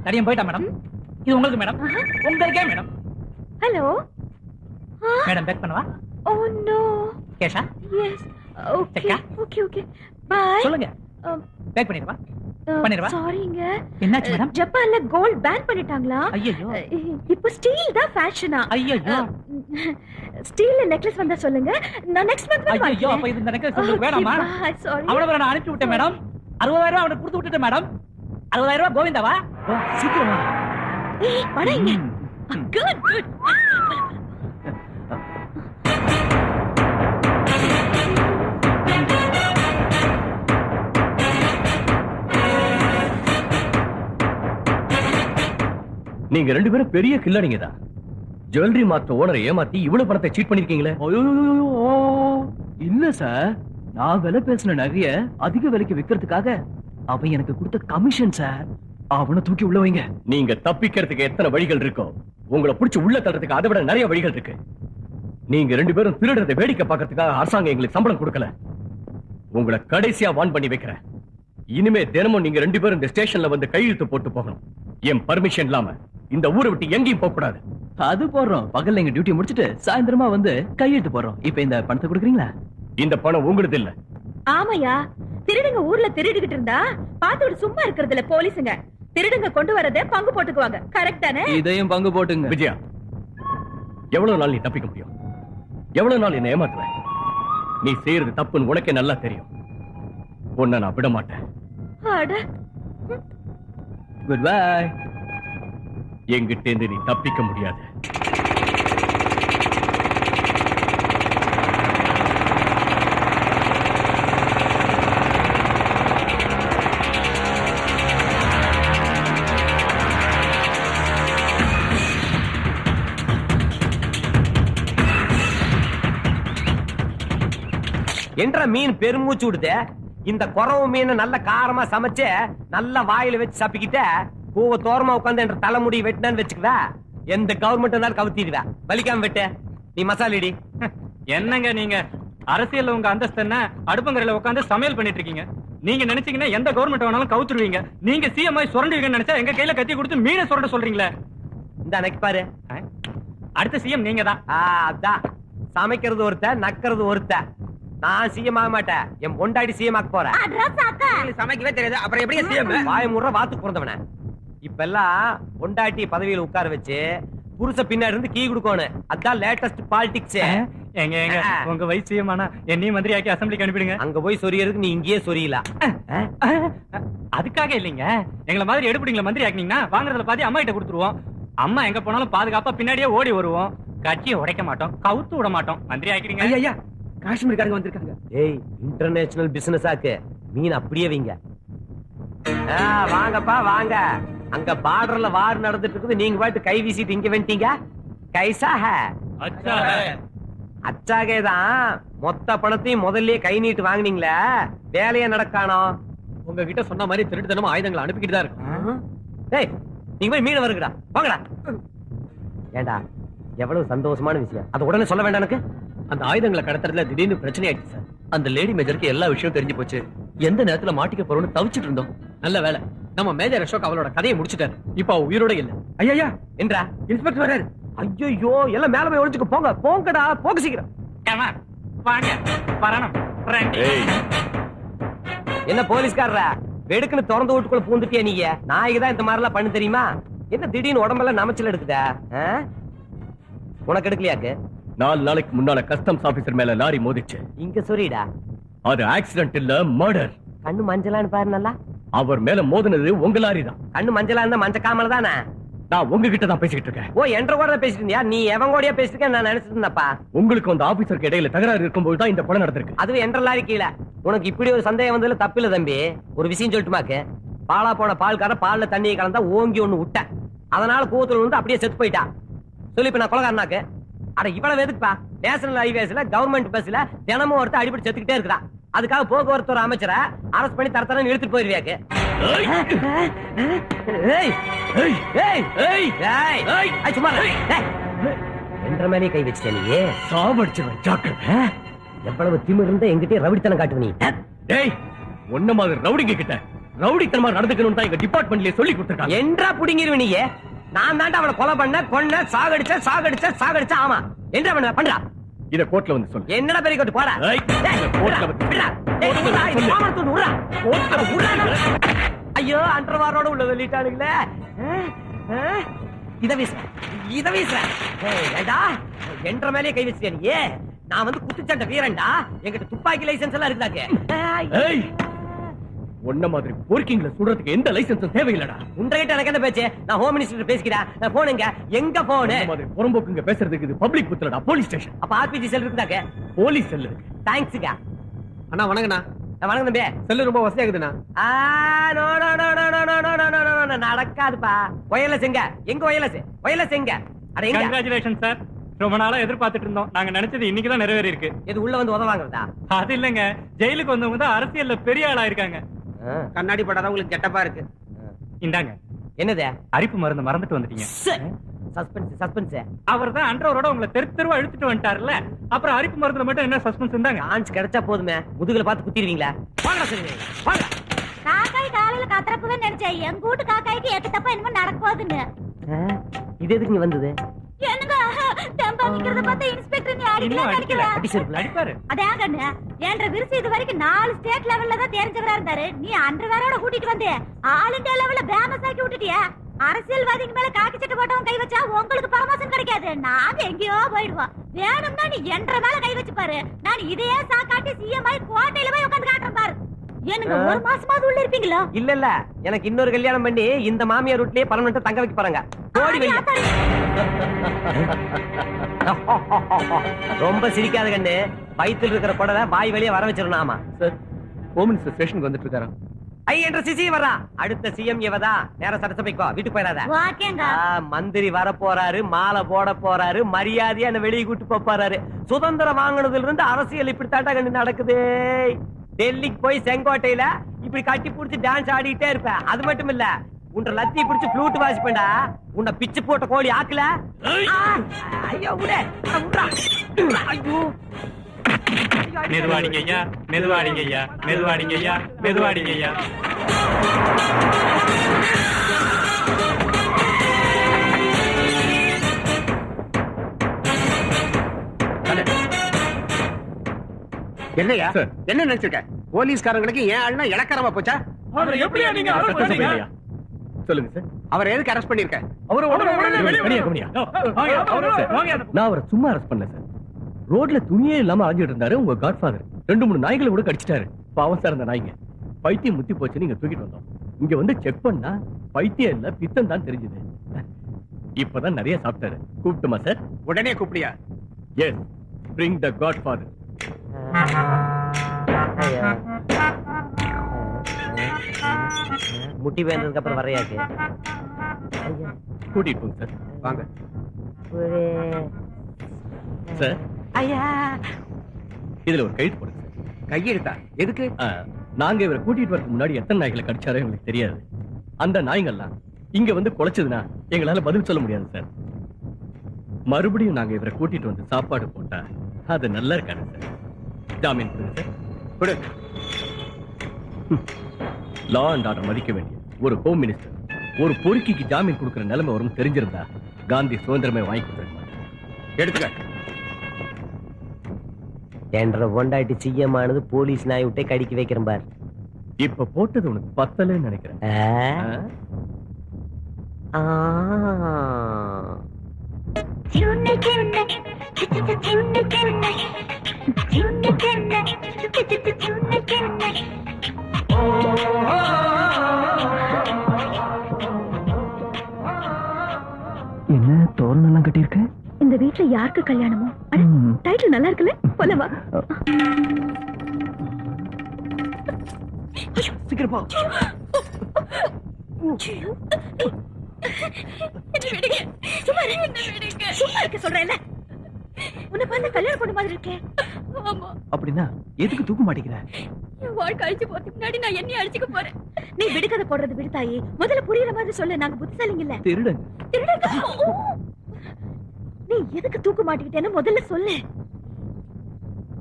தடியும் போயிட்டா மேடம். இது உங்களுக்கு மேடம். உங்களுக்கே மேடம்.
ஹலோ.
மேடம் பேக் பண்ணவா?
Oh no.
கேஷா?
எஸ். ஓகே.
செக்கா?
Okay okay. பை.
சொல்லுங்க. பேக் பண்ணிரவா? பண்ணிரவா?
சாரிங்க.
என்னாச்சு மேடம்?
ஜப்பான்ல கோல்ட் பேன் பண்ணிட்டாங்களா?
ஐயோ.
இப்போ ஸ்டீல் தான் ஃபேஷனா?
ஐயோ.
ஸ்டீல்ல நெக்லஸ் வந்தா சொல்லுங்க. நான் நெக்ஸ்ட் மந்த் வந்து
ஐயோ, அப்ப இந்த நெக்லஸ் உங்களுக்கு வேணாமா?
சாரி.
அவளை நான் அனுப்பி விட்டேன் மேடம். 60,000 ரூபாய் அவனுக்கு கொடுத்து விட்டுட்டேன் மேடம். 60,000 ரூபாய் கோவிந்தாவா? சீக்கிரம் வா.
ஏய், படைங்க. Good good.
நீங்க 2 பேரும் பெரிய கில்லாடிங்க தான். ஜுவல்லரி மார்ட் ஓனரை ஏமாத்தி இவ்வளவு பணத்தை சீட் பண்ணிருக்கீங்களே.
இல்ல சார், நான் விலை பேசின நகைய அதிக விலைக்கு விக்கிறதுக்காக அவன் எனக்கு கொடுத்த கமிஷன் சார். அவனை தூக்கி உள்ள வைங்க.
நீங்க தப்பிக்கிறதுக்கு எத்தனை வழிகள் இருக்கோ, உங்களை பிடிச்சு உள்ள தள்ளுறதுக்கு அதை விட நிறைய வழிகள் இருக்கு. நீங்க 2 பேரும் திருடுறதை வேடிக்கை பார்க்கறதுக்காக அரசாங்கம் எங்களுக்கு சம்பளம் கொடுக்கல. உங்களை கடைசியா வான் பண்ணி வைக்கிறேன். இனிமே தினமும் நீங்க 2 பேரும் இந்த ஸ்டேஷன்ல வந்து கையெழுத்து போட்டு போகணும். என் பர்மிஷன் இல்லாம இந்த ஊரை விட்டு எங்கேயும் போக கூடாது.
அது போடுறோம். பகல்ல எங்க டியூட்டி முடிச்சிட்டு சாயந்தரமா வந்து கையெழுத்து போடுறோம். இப்ப இந்த பணத்தை கொடுக்குறீங்களா?
இந்த பணம் உங்களுது இல்ல.
ஆமாயா, திருடுங்க ஊர்ல திருடிக்கிட்டு இருந்தா பாத்துட்டு சும்மா இருக்கிறது இல்ல போலீஸுங்க. திருடுங்க கொண்டு வரதை பங்கு போட்டுக்குவாங்க. கரெக்ட் தானே?
இதையும் பங்கு போட்டுங்க.
விஜயா, எவ்வளவு நாள் நீ தப்பிக்க முடியும்? எவ்வளவு நாள் என்ன ஏமாத்துவேன்? நீ செய்யறது தப்புன்னு உனக்கே நல்லா தெரியும். உன்னை நான் விட மாட்டேன்.
அட,
குட் பை.
என்கிட்ட இருந்து நீ தப்பிக்க முடியாது.
என்ற மீன் பெருமூச்சு விடுது. இந்த குறவு மீன் நல்ல காரமா சமைச்சு நல்ல வாயில வச்சு சாப்பிக்கிட்ட பூவ தோரமா உட்காந்து என்ற தலைமுடி வெட்டினான்னு வச்சுக்குவ. எந்த கவர்மெண்ட் இருந்தாலும் கவுத்திடுவ. வலிக்காம வெட்டு. நீ மசாலிடி.
என்னங்க நீங்க அரசியல்ல உங்க அந்தஸ்து என்ன? அடுப்பங்கரையில உட்காந்து சமையல் பண்ணிட்டு இருக்கீங்க. நீங்க நினைச்சீங்கன்னா எந்த கவர்மெண்ட் வேணாலும் கவுத்துருவீங்க. நீங்க சிஎம் ஆகி சுரண்டுவீங்கன்னு நினைச்சா எங்க கையில கத்தி கொடுத்து மீனை சுரண்ட சொல்றீங்களே.
இந்த அன்னைக்கு பாரு,
அடுத்த சிஎம் நீங்க தான்.
அதான் சமைக்கிறது ஒருத்த, நக்கிறது ஒருத்த. நான் சிஎம் ஆக மாட்டேன். என் பொண்டாடி சிஎம் ஆக போறேன்.
சமைக்கவே தெரியாது, அப்புறம் எப்படி சிஎம்?
வாய முறை வாத்து பிறந்தவன. இப்பெல்லாம் பொண்டாட்டி பதவியில உட்கார வச்சு புருஷ பின்னாடி இருந்து கீ கொடுக்கணும். அதான் லேட்டஸ்ட் பாலிடிக்ஸ்.
எங்க எங்க உங்க வயசியமானா என்னையும் மந்திரியாக்கி அசம்பிளிக்கு அனுப்பிடுங்க.
அங்க போய் சொரியறதுக்கு நீ இங்கேயே சொரியலாம்.
அதுக்காக இல்லைங்க, எங்களை மாதிரி எடுப்பிடிங்களா மந்திரி ஆக்கினீங்கன்னா வாங்குறதுல பாதி அம்மா கிட்ட கொடுத்துருவோம். அம்மா எங்க போனாலும் பாதுகாப்பா பின்னாடியே ஓடி வருவோம். கட்சியை உடைக்க மாட்டோம், கவுத்து விட மாட்டோம். மந்திரி ஆக்கிறீங்க.
ஐயா காஷ்மீர்காரங்க வந்திருக்காங்க.
ஏய், இன்டர்நேஷனல் பிசினஸ் ஆக்கு. மீன் அப்படியே வைங்க. வாங்கப்பா வாங்க. அங்க பார்டர்ல வார் நடந்துட்டு இருக்குது, நீங்க பாட்டு கை வீசிட்டு இங்க வந்துட்டீங்க. கைசா ஹே? அச்சாகே தான். மொத்த பணத்தையும் முதல்லயே கை நீட்டு வாங்குனீங்களே, வேலையே நடக்கானோ?
உங்ககிட்ட சொன்ன மாதிரி திருட்டுத்தனமா ஆயுதங்களை அனுப்பிக்கிட்டு தான் இருக்கு.
டேய், நீங்க போய் மீன் வருங்கடா, வாங்கடா. ஏண்டா, எவ்வளவு சந்தோஷமான விஷயம், அது உடனே சொல்ல வேண்டாம் எனக்கு.
அந்த ஆயுதங்களை கடத்துறதுல திடீர்னு பிரச்சனை ஆயிடுச்சு சார்.
அந்த லேடி மேஜருக்கு எல்லா விஷயம் தெரிஞ்சு போச்சு. எந்த நேரத்துல மாட்டிக்க போறோம்னு தவிச்சிட்டு இருந்தோம்.
நல்ல வேலை, நம்ம மேஜர் அசோக் அவளோட கதையை முடிச்சிட்டாரு. இப்ப அவ உயிரோட இல்ல.
ஐயா என்றா இன்ஸ்பெக்டர் வராரு. ஐயோ, எல்லாம் மேல போய் ஒளிஞ்சுக்க. போங்க போங்கடா, போக சீக்கிரம்.
வாங்க வரணும்.
என்ன போலீஸ்காரர வெடுக்குன்னு திறந்து வீட்டுக்குள்ள பூந்துட்டியா நீங்க? நாய்க்கு தான் இந்த மாதிரி எல்லாம் பண்ணு தெரியுமா? என்ன திடீர்னு உடம்பெல்லாம் நமச்சல் எடுக்குதா? உனக்கு எடுக்கலையாக்கு?
4 நாளைக்கு முன்னால கஸ்டம்ஸ் ஆபீசர் மேல லாரி மோதிச்சு.
இங்க சொல்லிடா.
அது ஆக்சிடென்ட் இல்ல, மர்டர்.
கண்ணு மஞ்சளான்னு பாரு நல்லா.
அவர் மேல மோதினது உங்க லாரி தான்.
கண்ணு மஞ்சளா இருந்தா மஞ்ச காமல் தானே?
நான் உங்ககிட்ட தான் பேசிக்கிட்டு இருக்கேன்.
ஓ, என்ற கூட பேசிட்டு இருந்தியா? நீ எவன் கூடயா பேசிட்டு நான் நினைச்சிட்டு இருந்தப்பா.
உங்களுக்கு அந்த ஆபீசருக்கு இடையில தகராறு இருக்கும்போது தான் இந்த கொலை நடந்திருக்கு.
அதுவும் என்ற லாரி கீழே. உனக்கு இப்படி ஒரு சந்தேகம் வந்ததுல தப்பில்ல தம்பி. ஒரு விஷயம் சொல்லிட்டுமாக்கு, பாலா போன பால்கார பால்ல தண்ணியை கலந்தா ஓங்கி ஒண்ணு விட்டேன். அதனால கூத்துல வந்து அப்படியே செத்து போயிட்டா. சொல்லி இப்ப நான் கொலைகாரனாக்கு. அட இவ்வளவு எதுக்குப்பா? நேஷனல் ஹைவேஸ்ல கவர்மெண்ட் பஸ்ல தினமும் ஒருத்தர் அடிபட்டு செத்துக்கிட்டே இருக்கிறா. அதுக்காக போக்குவரத்து ஒரு அமைச்சரை அரெஸ்ட் பண்ணி தரத்தரன்னு இழுத்துட்டு போயிருவியாக்கு. சும்மா என்ற மேலே கை வச்சுட்டே நீ
சாவடிச்சவன் ஜாக்கிரதை.
எவ்வளவு திமிர் இருந்தா எங்கிட்டே ரவுடித்தனம் காட்டுவ நீ.
டேய், ஒன்ன மாதிரி ரவுடிங்க கிட்ட ரவுடித்தனமா நடந்துக்கணும்னு தான் எங்க டிபார்ட்மெண்ட்லயே சொல்லி கொடுத்திருக்காங்க.
என்றா புடிங்கிருவ நீ? நான் தாண்டா அவளை கொலை பண்ண, கொன்ன, சாகடிச்ச. ஆமா, என்ன பண்ண பண்றா?
இத கோர்ட்ல வந்து சொல்லு.
என்னடா பெரிய கோர்ட் போடா. ஐயோ, அண்டர்வாரோட உள்ள வெளியிட்டானுங்களே. இத வீசுற ஏண்டா என்ற மேலே கை வச்சிட்டியா நீ? நான் வந்து குத்துச்சண்டை வீரன்டா. என்கிட்ட துப்பாக்கி லைசன்ஸ் எல்லாம் இருக்குதாக்கு.
ஒன்ன மாதிரி போர்க்கிங்ல சுடுறதுக்கு எந்த லைசன்ஸும் தேவையில்லடா.
உன்கிட்ட எனக்கு என்ன பேச்சு? நான் ஹோம் மினிஸ்டர் பேசிக்கிறேன். போனுங்க எங்க போனு?
புறம்போக்குங்க பேசுறதுக்கு இது பப்ளிக் புத்தலடா, போலீஸ் ஸ்டேஷன்.
அப்ப ஆர்பிஜி செல் இருக்குதாக்க?
போலீஸ் செல் இருக்கு.
தேங்க்ஸ்ங்க.
அண்ணா வணங்கண்ணா.
வணக்கம் தம்பி.
செல்லு ரொம்ப வசதியாகுதுண்ணா.
நடக்காதுப்பா. ஒயர்லெஸ் எங்க? எங்க ஒயர்லெஸ் எங்க? அட எங்க?
Congratulation sir. ரொம்ப நாளா எதிர்பார்த்துட்டு இருந்தோம். நாங்க நினைச்சது இன்னைக்குதான் நிறைவேறி இருக்கு.
இது உள்ள வந்து உதவாங்கறதா?
அது இல்லங்க, ஜெயிலுக்கு வந்தவங்க தான் அரசியல்ல பெரிய ஆளா இருக்காங்க.
கண்ணாடி படாத உங்களுக்கு ஜெட்டப்பா இருக்கு.
இந்தாங்க.
என்னது?
அரிப்பு மருந்து மறந்துட்டு வந்துட்டீங்க.
சஸ்பென்ஸ்.
அவர் தான் அன்றவரோட உங்களை தெருவா இழுத்துட்டு வந்துட்டாருல்ல, அப்புறம் அரிப்பு மருந்துல மட்டும் என்ன சஸ்பென்ஸ் இருந்தாங்க?
சான்ஸ் கிடைச்சா போதுமே, முதுகுல பார்த்து குத்திடுவீங்களா? வாங்கடா சொல்லுங்க, வாங்க.
காக்காய் காலையில கத்தறப்பவே நினைச்சேன் எங்க வீட்டு காக்காய்க்கு எட்டு தப்பா என்னமோ நடக்குதுன்னு.
இது எதுக்கு நீ வந்தது?
என்னங்க டெம்பா நிக்கிறத பார்த்தா இன்ஸ்பெக்டர் நீ அடிக்கல
அடிப்பாரு.
அதே கண்ணு என்ற விருசி இது வரைக்கும் 4 ஸ்டேட் லெவல்ல தான் தெரிஞ்சவரா இருந்தாரு. நீ அண்டர்வேரோட கூட்டிட்டு வந்து ஆல் இந்தியா லெவல்ல ஃபேமஸ் ஆக்கி விட்டுட்டியா? அரசியல்வாதிக்கு மேல காக்கி சட்டை போட்டவன் கை வச்சா உங்களுக்கு பரமோஷன் கிடைக்காது. நாங்க எங்கேயோ போயிடுவோம். வேணும்னா நீ என்ற மேல கை வச்சு பாரு. நான் இதையே சாக்காட்டி சிஎம் ஆகி கோட்டையில போய் உட்கார்ந்து காட்டுறேன் பாரு. எனக்கு 1 மாசமாவது உள்ள இருப்பீங்களா?
இல்ல எனக்கு இன்னொரு கல்யாணம் பண்ணி இந்த மாமியார் வீட்லயே பர்மனண்டா தங்க வைக்க போறாங்க. ஓடி வை. ரொம்ப சிரிக்காத கண்ணு. வயித்துல இருக்கிற குடலை வாய் வெளியே வர வச்சிடணும். ஆமா
சார், ஹோம் மினிஸ்டர் ஸ்டேஷனுக்கு வந்துட்டு இருக்காராம்.
ஐ என்ற சிசி வரா. அடுத்த சிஎம் இவதா. நேர சட்டசபைக்கோ, வீட்டுக்கு போயிடாத. மந்திரி வர போறாரு, மாலை போட போறாரு, மரியாதையா என்ன வெளியே கூட்டு போறாரு. சுதந்திரம் வாங்கினதுல இருந்து அரசியல் இப்படி தாட்டா கண்டு நடக்குது. டெல்லிக்கு போய் செங்கோட்டையில இப்படி கட்டி புடிச்சு டான்ஸ் ஆடிட்டே இருப்பேன். அது மட்டும் இல்ல, உன்ற லத்தி பிடிச்சு ஃப்ளூட் வாசிப்பேன்டா. உன்னை பிச்சு போட்ட கோழி ஆக்கல. ஐயோ விடு. ஐயோ
மெதுவாடிங்க ஐயா, மெதுவாடிங்க ஐயா, மெதுவாடிங்க ஐயா, மெதுவாடிங்க ஐயா.
என்னையா என்ன நினைச்சிருக்க? போலீஸ்காரங்களுக்கு ஏன் ஆளுனா இலக்காரமா போச்சா?
எப்படியா நீங்க
சொல்லுங்க சார்.
அவர் எதுக்கு அரெஸ்ட் பண்ணிருக்க?
நான் அவரை சும்மா அரெஸ்ட் பண்ணல சார். ரோட்ல துணியே இல்லாம அலைஞ்சிட்டு இருந்தாரு உங்க காட்ஃபாதர். 2-3 நாய்களை கூட கடிச்சிட்டாரு. பாவம் சார் அந்த நாய்ங்க. பைத்தியம் முத்தி போச்சு, நீங்க தூக்கிட்டு வந்தோம். இங்க வந்து செக் பண்ணா பைத்தியம் இல்ல பித்தம் தான் தெரிஞ்சது. இப்பதான் நிறைய சாப்பிட்டாரு. கூப்பிட்டுமா சார்?
உடனே கூப்பிடியா?
Yes, bring the Godfather.
முட்டி வேண்டதுக்கு அப்புறம் வரையாச்சு.
கூட்டிட்டு போங்க சார்.
வாங்க
சார்.
ஐயா,
இதுல ஒரு கைது போடுங்க சார்.
கையெழுத்தா? எதுக்கு?
நாங்க இவரை கூட்டிட்டு வரதுக்கு முன்னாடி எத்தனை நாய்களை கடிச்சாரோ எங்களுக்கு தெரியாது. அந்த நாய்கள்லாம் இங்க வந்து குலைச்சதுன்னா எங்களால பதில் சொல்ல முடியாது சார். மறுபடியும் நாங்க இவரை கூட்டிட்டு வந்து சாப்பாடு போட்டா அது நல்லா இருக்காது சார். ஜாமீன் கொடுங்க சார்.
கொடு.
லா அண்ட் ஆர்டர் மதிக்க வேண்டிய ஒரு ஹோம் மினிஸ்டர் ஒரு பொறுக்கிக்கு ஜாமீன் கொடுக்கிற நிலைமை வரும் தெரிஞ்சிருந்தா காந்தி சுதந்திரமே வாங்கி கொடுத்துருக்க.
எடுத்துக்க.
என்ற பொண்டாட்டி சிஎம்மானது போலீஸ் நாய் விட்டே கடிக்க வைக்கிறேன் பார்.
இப்ப போட்டது உனக்கு பத்தலன்னு நினைக்கிறேன்.
என்ன தோரணம் கட்டியிருக்க?
இந்த வீட்ல யாருக்கு கல்யாணமோ? டைட்டில் நல்லா இருக்குல்ல? போலவா?
சீக்கிரமா.
சும்மா இருக்க சொல்றேன்ல. உன்னை பார்த்து கல்யாணம் பண்ண மாதிரி இருக்கே. ஆமா.
அப்படின்னா எதுக்கு தூக்க மாட்டேங்கிற?
என் வாழ்க்கை அழிச்சு போறதுக்கு முன்னாடி நான் என்னைய அழிச்சுக்க போறேன். நீ விடுக்கதை போடுறது விடுத்தாயி. முதல்ல புரியுற மாதிரி சொல்லு. நாங்க புத்திசாலிங்க இல்ல.
திருடன்.
நீ எதுக்கு தூக்க மாட்டிக்கிட்டேன்னு முதல்ல சொல்லு.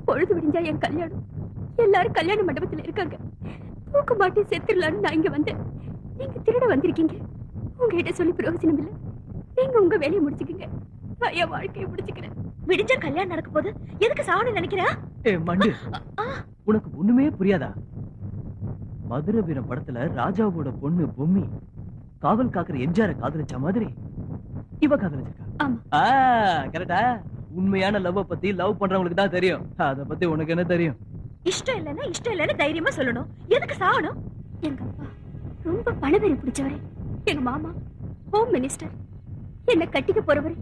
பொழுது விடிஞ்சா என் கல்யாணம். எல்லாரும் கல்யாண மண்டபத்துல இருக்காங்க. தூக்க மாட்டி செத்துடலான்னு நான் இங்க வந்தேன். நீங்க திருட வந்திருக்கீங்க. உங்ககிட்ட சொல்லி பிரயோஜனம் இல்ல. நீங்க உங்க வேலையை முடிச்சுக்கீங்க. என் வாழ்க்கையை முடிச்சுக்கிறேன். விடிஞ்சா கல்யாணம் நடக்க போது எதுக்கு சாவணும் நினைக்கிறா?
மண்டு, உனக்கு ஒண்ணுமே புரியாதா? மதுரை வீரம் படத்துல ராஜாவோட பொண்ணு பொம்மி காவல் காக்குற எம்ஜிஆர காதலிச்ச மாதிரி இவ காதலிச்சிருக்கா. கரெக்டா? உண்மையான லவ் பத்தி லவ் பண்றவங்களுக்கு தான் தெரியும். அத பத்தி உனக்கு என்ன தெரியும்?
இஷ்டம் இல்லைன்னு தைரியமா சொல்லணும். எதுக்கு சாவணும்? எங்க அப்பா ரொம்ப பணவெறி பிடிச்சவரு. எங்க மாமா ஹோம் மினிஸ்டர். என்ன கட்டிக்க போறவரு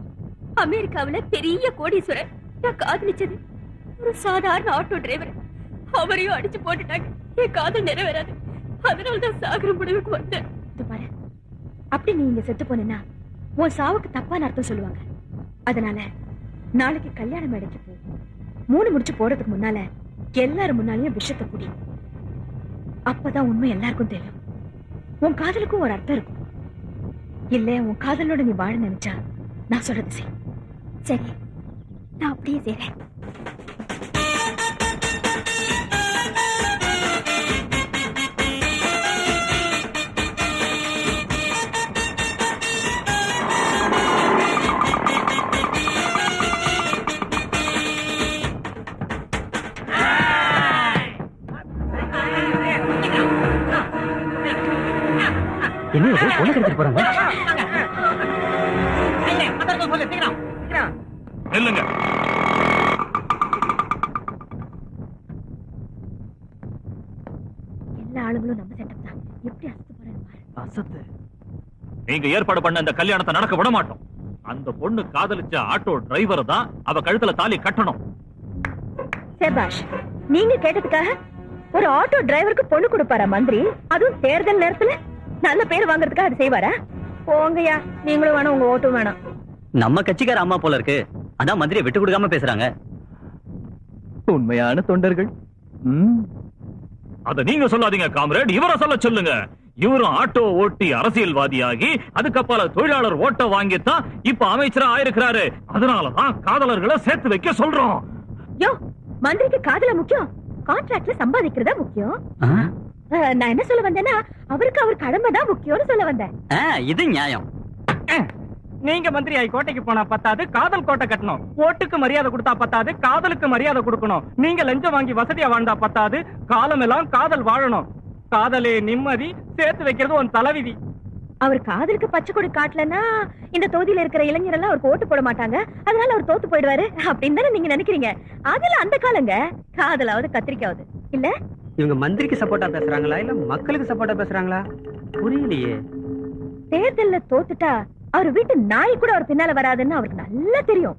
அமெரிக்காவில பெரிய கோடீஸ்வரர். நான் காதலிச்சது ஒரு சாதாரண ஆட்டோ டிரைவர். அவரையும் அடிச்சு போட்டுட்டாங்க. என் காதல் நிறைவேறாது. அதனாலதான் சாகர முடிவுக்கு வந்தேன். பாரு, அப்படி நீ இங்க செத்து போனா உன் சாவுக்கு தப்பான அர்த்தம் சொல்லுவாங்க. அதனால நாளைக்கு கல்யாண மேடைக்கு போ. 3 முடிச்சு போறதுக்கு முன்னால எல்லாரும் முன்னாலேயும் விஷத்தை குடி. அப்பதான் உண்மை எல்லாருக்கும் தெரியும். உன் காதலுக்கும் ஒரு அர்த்தம் இருக்கும். இல்ல உன் காதலோட நீ வாழ நினைச்சா நான் சொல்றது செய். சரி, நான் அப்படியே செய்றேன்.
என்ன பொண்ணு கிடைச்சிட்டு போறாங்க?
இல்லங்க,
எல்லா ஆளுங்களும் நம்ம செட்டப் தான். எப்படி அசத்து போறேன் பாரு.
அசத்து.
நீங்க ஏற்பாடு பண்ண அந்த கல்யாணத்தை நடக்க விட மாட்டோம். அந்த பொண்ணு காதலிச்ச ஆட்டோ டிரைவர் தான் அவ கழுத்துல தாலி கட்டணும்.
சேபாஷ், நீங்க கேட்டதுக்காக ஒரு ஆட்டோ டிரைவருக்கு பொண்ணு கொடுப்பாரா மந்திரி? அதுவும் தேர்தல் நேரத்துல நல்ல பேர் வாங்குறதுக்காக அது செய்வாரா? போங்கயா, நீங்களும் வேணும், உங்க ஓட்டும் வேணாம்.
நம்ம கட்சிக்கார அம்மா போல இருக்கு. அதான் மந்திரியை விட்டு கொடுக்காம பேசுறாங்க.
உண்மையான தொண்டர்கள்.
அத நீங்க சொல்லாதீங்க காம்ரேட், இவரை சொல்ல சொல்லுங்க. இவரும் ஆட்டோ ஓட்டி அரசியல்வாதியாகி அதுக்கப்பால தொழிலாளர் ஓட்ட வாங்கித்தான் இப்ப அமைச்சரா ஆயிருக்கிறாரு. அதனாலதான் காதலர்களை சேர்த்து வைக்க சொல்றோம்.
யோ, மந்திரிக்கு காதல முக்கியம், கான்ட்ராக்ட்ல சம்பாதிக்கிறதா முக்கியம். நான் என்ன சொல்ல வந்தேன்னா, அவருக்கு அவர் கடமை தான் முக்கியம்னு சொல்ல வந்தேன்.
இது நியாயம்.
நீங்க மந்திரி ஆகி கோட்டைக்கு போனா பத்தாது, காதல் கோட்டை கட்டணும். ஓட்டுக்கு மரியாதை கொடுத்தா பத்தாது, காதலுக்கு மரியாதை கொடுக்கணும். நீங்க லஞ்சம் வாங்கி வசதியா வாழ்ந்தா பத்தாது, காலம் எல்லாம் காதல் வாழணும். காதலே நிம்மதி, சேர்த்து வைக்கிறது உன் தலைவிதி.
அவர் காதலுக்கு பச்சை கொடி காட்டலன்னா இந்த தொகுதியில இருக்கிற இளைஞர் எல்லாம் அவருக்கு ஓட்டு போட மாட்டாங்க, அதனால அவர் தோத்து போயிடுவாரு அப்படின்னு தானே நீங்க நினைக்கிறீங்க. அதுல அந்த காலங்க காதலாவது கத்திரிக்காவது இல்ல.
இவங்க மந்திரிக்கு சப்போர்ட்டா பேசுறாங்களா இல்ல மக்களுக்கு சப்போர்ட்டா பேசுறாங்களா புரியலையே.
தேர்தல்ல தோத்துட்டா அவர் வீட்டு நாய் கூட அவர் பின்னால வராதுன்னு அவருக்கு நல்லா தெரியும்.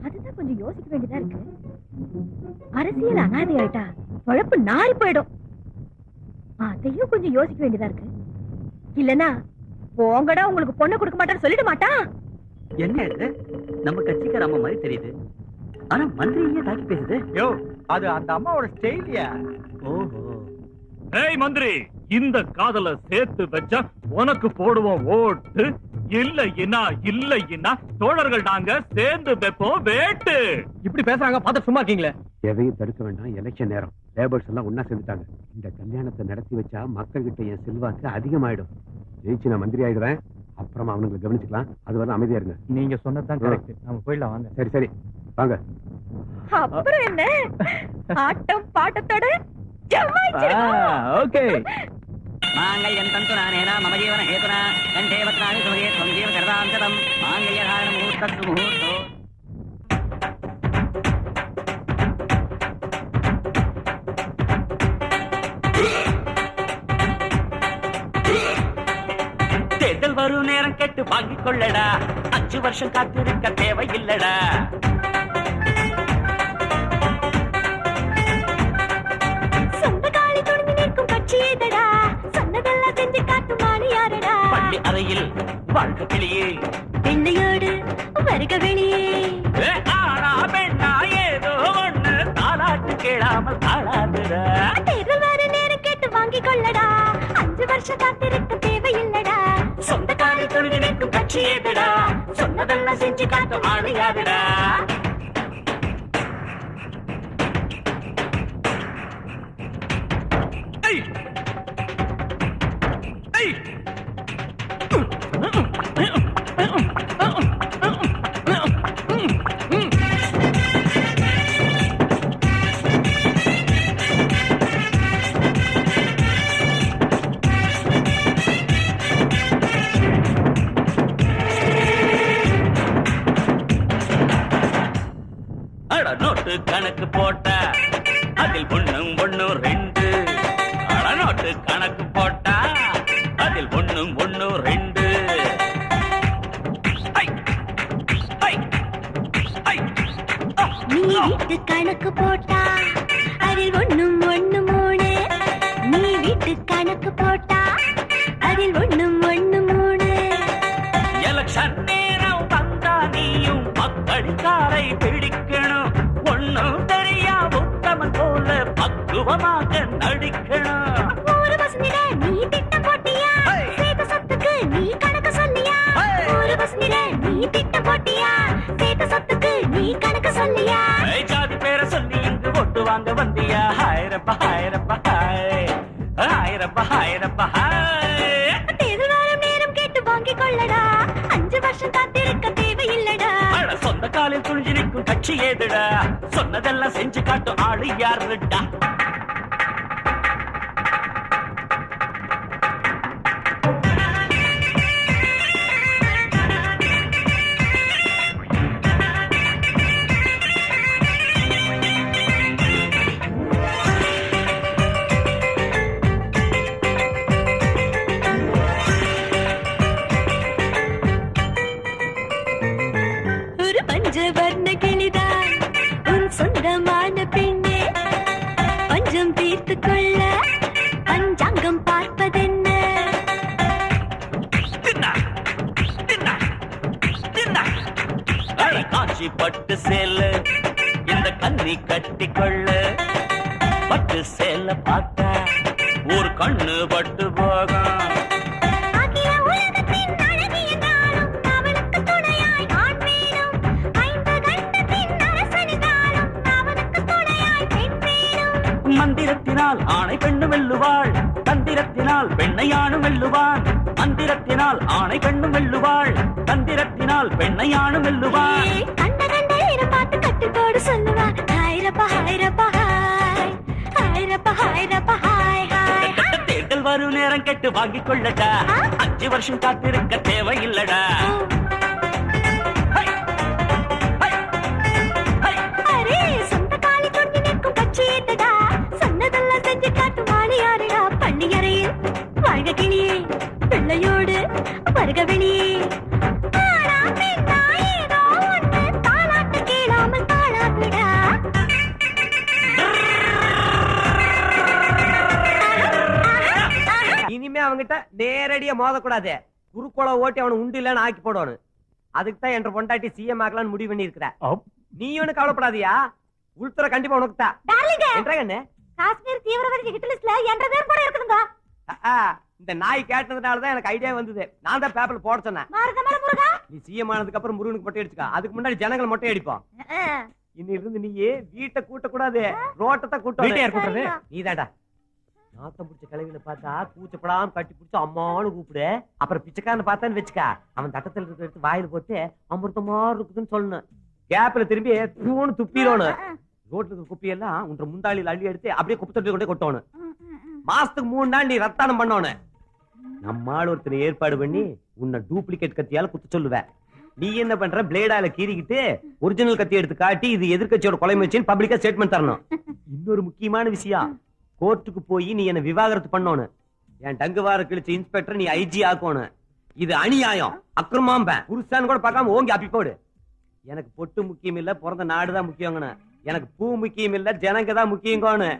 அதுதான் கொஞ்சம் யோசிக்க வேண்டியதா இருக்கு. அரசியல் அனாதை ஆயிட்டா பொழப்பு நாரி போயிடும். அதையும் கொஞ்சம் யோசிக்க வேண்டியதா இருக்கு. இல்லனா போங்கடா உங்களுக்கு பொண்ணு கொடுக்க மாட்டான்னு சொல்லிட மாட்டான்.
என்ன இது நம்ம கட்சிக்கார அம்மா மாதிரி தெரியுது, ஆனா மந்திரியே தாக்கி பேசுது.
யோ, அது அந்த அம்மாவோட ஸ்டைலியா?
ஓஹோ.
ஏய் மந்திரி, இந்த காதல சேர்த்து வச்சா உனக்கு போடுவோம் ஓட்டு, இல்லைன்னா தோழர்கள் நாங்க சேர்ந்து வைப்போம் வேட்டு.
இப்படி பேசுறாங்க, பார்த்து சும்மா இருக்கீங்களே. எதையும் தடுக்க வேண்டாம், எலெக்ஷன் நேரம். லேபர்ஸ் எல்லாம் ஒன்னா சேர்ந்துட்டாங்க. இந்த கல்யாணத்தை நடத்தி வச்சா மக்கள் கிட்ட என் செல்வாக்கு அதிகமாயிடும். ஜெயிச்சு நான் மந்திரி ஆயிடுவேன், அப்புறமா அவனுங்களை கவனிச்சுக்கலாம். அது வரை அமைதியா இருங்க.
நீங்க சொன்னதுதான் கரெக்ட். நம்ம போயிடலாம் வாங்க.
சரி சரி வாங்க.
அப்புறம் என்ன ஆட்டம் பாட்டத்தோட
ஓகே.
மாங்கல்யம் தந்துநானேன மம ஜீவன ஹேதுனா கண்டே வத்ராணி சுமகே த்வம் ஜீவ கர்தாந்தரம் மாங்கல்ய தாரண முகூர்த்தஸ்து முகூர்த்தோ.
தேர்தல் வரும் நேரம் கேட்டு வாங்கிக் கொள்ளடா, 5 வருஷம் காத்திருக்க தேவையில்லடா. பள்ளி அறையில் வாழ்க கிளியே,
பெண்ணையோடு வருக வெளியே.
ஆனா பெண்ணா ஏதோ ஒண்ணு தாளாட்டு கேளாமல் தாளாதுடா.
தேர்தல் வர நேரம் கேட்டு வாங்கிக் கொள்ளடா, 5 வருஷம் காத்திருக்க தேவையில்லடா.
சொந்த காலில் துணிந்து நிற்கும் கட்சி ஏதுடா, சொன்னதெல்லாம் செஞ்சு காட்டும் ஆளு யாருடா. நோட்டு கணக்கு போட்ட அதில் ஒண்ணும் 2. நோட்டு கணக்கு போட்டா அதில் ஒண்ணும் 2.
நீ வீட்டு கணக்கு போட்டா அதில் 1 3. நீ வீட்டு கணக்கு போட்டா அதில் 1 3.
எலக்ஷன் நேரம் வந்தா நீயும் மக்களுக்காரை பிடிக்கணும். ஒண்ணும் தெரியா உத்தமன் போல பக்குவமாக நடிக்கணும்.
ஒரு வசந்தில நீ திட்டம் போட்டியா, சேத சொத்துக்கு நீ கணக்கு சொல்லியா. ஒரு வசந்தில நீ திட்டம் போட்டியா, சேத சொத்துக்கு நீ கணக்கு சொல்லியா.
ஜாதி பேரை சொல்லி இங்கு ஓட்டு வாங்க வந்தியா. ஹாயிரப்பா ஹாயிரப்பா ஹாய், ஹாயிரப்பா ஹாயிரப்பா ஹாய்.
தேர்தல் வரும் நேரம் கேட்டு வாங்கிக் கொள்ளடா, 5 வருஷம் காத்திருக்க தேவையில்லடா.
சொந்த காலில் துணிஞ்சு நிற்கும் கட்சி ஏதுடா, சொன்னதெல்லாம் செஞ்சு காட்டும் ஆளு யாருடா.
ஒரு பஞ்சவர்ண கிளிதான் உன் சொந்தமான பெண்ணே, பஞ்சம் தீர்த்து கொள்ள பஞ்சாங்கம் பார்ப்பதென்ன.
காட்சி பட்டு சேல இந்த கண்ணி கட்டி கொள்ள, பட்டு சேல பார்த்தா ஒரு கண்ணு பட்டு போகும்.
அகில உலகத்தின் அழகி என்றாலும் அவளுக்கு துணையாய் ஆண் வேணும். 5 கண்டத்தின் அரசன் என்றாலும் அவனுக்கு துணையாய் பெண் வேணும்.
மந்திரத்தினால் ஆணை பெண்ணு வெல்லுவாள், தந்திரத்தினால் பெண்ணை ஆணும் வெல்லுவான். மந்திரத்தினால் ஆணை பெண்ணும் வெல்லுவாள், தந்திரத்தினால் பெண்ணை ஆணும் வெல்லுவான்.
கண்ட கண்ட இடம் பார்த்து கட்டுக்கோடு சொல்லுவான். ஹாயிரப்பா ஹாயிரப்பா ஹாய், ஹாயிரப்பா ஹாயிரப்பா ஹாய் ஹாய்.
தேர்தல் வரும் நேரம் கெட்டு வாங்கிக் கொள்ளட்டா, 5 வருஷம் காத்திருக்க தேவையில்லடா.
அரே சொந்த காலி கொண்டு நிற்கும் கட்சி ஏத்தடா, சொன்னதெல்லாம் செஞ்சு காட்டும் ஆளியாரடா. பள்ளியறையில் வாழ்க கிளியே, பிள்ளையோடு வருக வெளியே.
இனிமே அவங்கிட்ட நேரடியா மோதக்கூடாது. குறுக்கோள ஓட்டி அவனை உண்டு இல்லன்னு ஆக்கி போடணும். அதுக்கு தான் என்ற பொண்டாட்டி சிஎம் ஆக்கலாம்னு முடிவு பண்ணி இருக்கிற. நீ ஒண்ணு கவலைப்படாதியா, உள்துறை கண்டிப்பா உனக்கு தான்.
காஷ்மீர் தீவிரவாதி ஹிட் லிஸ்ட்ல என்ற பேர் கூட இருக்குதுங்க.
இந்த நாய் கேட்டதுனாலதான் எனக்கு ஐடியா வந்தது. நான் தான் பேப்பர்ல போட சொன்னேன். நீ சிஎம் ஆனதுக்கு அப்புறம் முருகனுக்கு மொட்டை அடிச்சுக்கா. அதுக்கு முன்னாடி ஜனங்கள் மொட்டை அடிப்போம். இன்னில இருந்து நீயே வீட்டை கூட்ட கூடாது, ரோட்டத்தை கூட்ட. நீதாடா நாத்தம் பிடிச்ச கிளவியில பார்த்தா கூச்சப்படாம கட்டி பிடிச்ச அம்மானு கூப்பிடு. அப்புறம் பிச்சைக்காரன் பார்த்தான்னு வச்சுக்கா, அவன் தட்டத்தில் இருக்க எடுத்து வாயில போட்டு அமிர்தமா இருக்குதுன்னு சொல்லணும். கேப்ல திரும்பி தூணு துப்பிடணும். ரோட்ல இருக்க குப்பையெல்லாம் உன்ற முந்தாளியில் அள்ளி எடுத்து அப்படியே குப்பை தொட்டி கொண்டே கொட்டணும். மாசத்துக்கு 3 நாள் நீ ரத்தானம் பண்ணணும். நம்மால் ஒருத்தனை ஏற்பாடு பண்ணி உன்னை டூப்ளிகேட் கத்தியால குத்த சொல்லுவேன். நீ என்ன பண்ற, பிளேடால கீறிக்கிட்டு ஒரிஜினல் கத்தி எடுத்து காட்டி இது எதிர்கட்சியோட கொலை முயற்சின்னு பப்ளிக்கா ஸ்டேட்மெண்ட் தரணும். இன்னொரு முக்கியமான விஷயம், கோர்ட்டுக்கு போய் நீ என்ன விவாகரத்து பண்ணணும். என் டங்குவார கிழிச்சு இன்ஸ்பெக்டர் நீ ஐஜி ஆக்கணும். இது அநியாயம், அக்கிரமாம். புருஷான்னு கூட பார்க்காம ஓங்கி அப்பி போடு. எனக்கு பொட்டு முக்கியம் இல்ல, பிறந்த நாடுதான் முக்கியங்கன்னு. எனக்கு பூ முக்கியம் இல்ல, ஜனங்க தான் முக்கியங்கன்னு.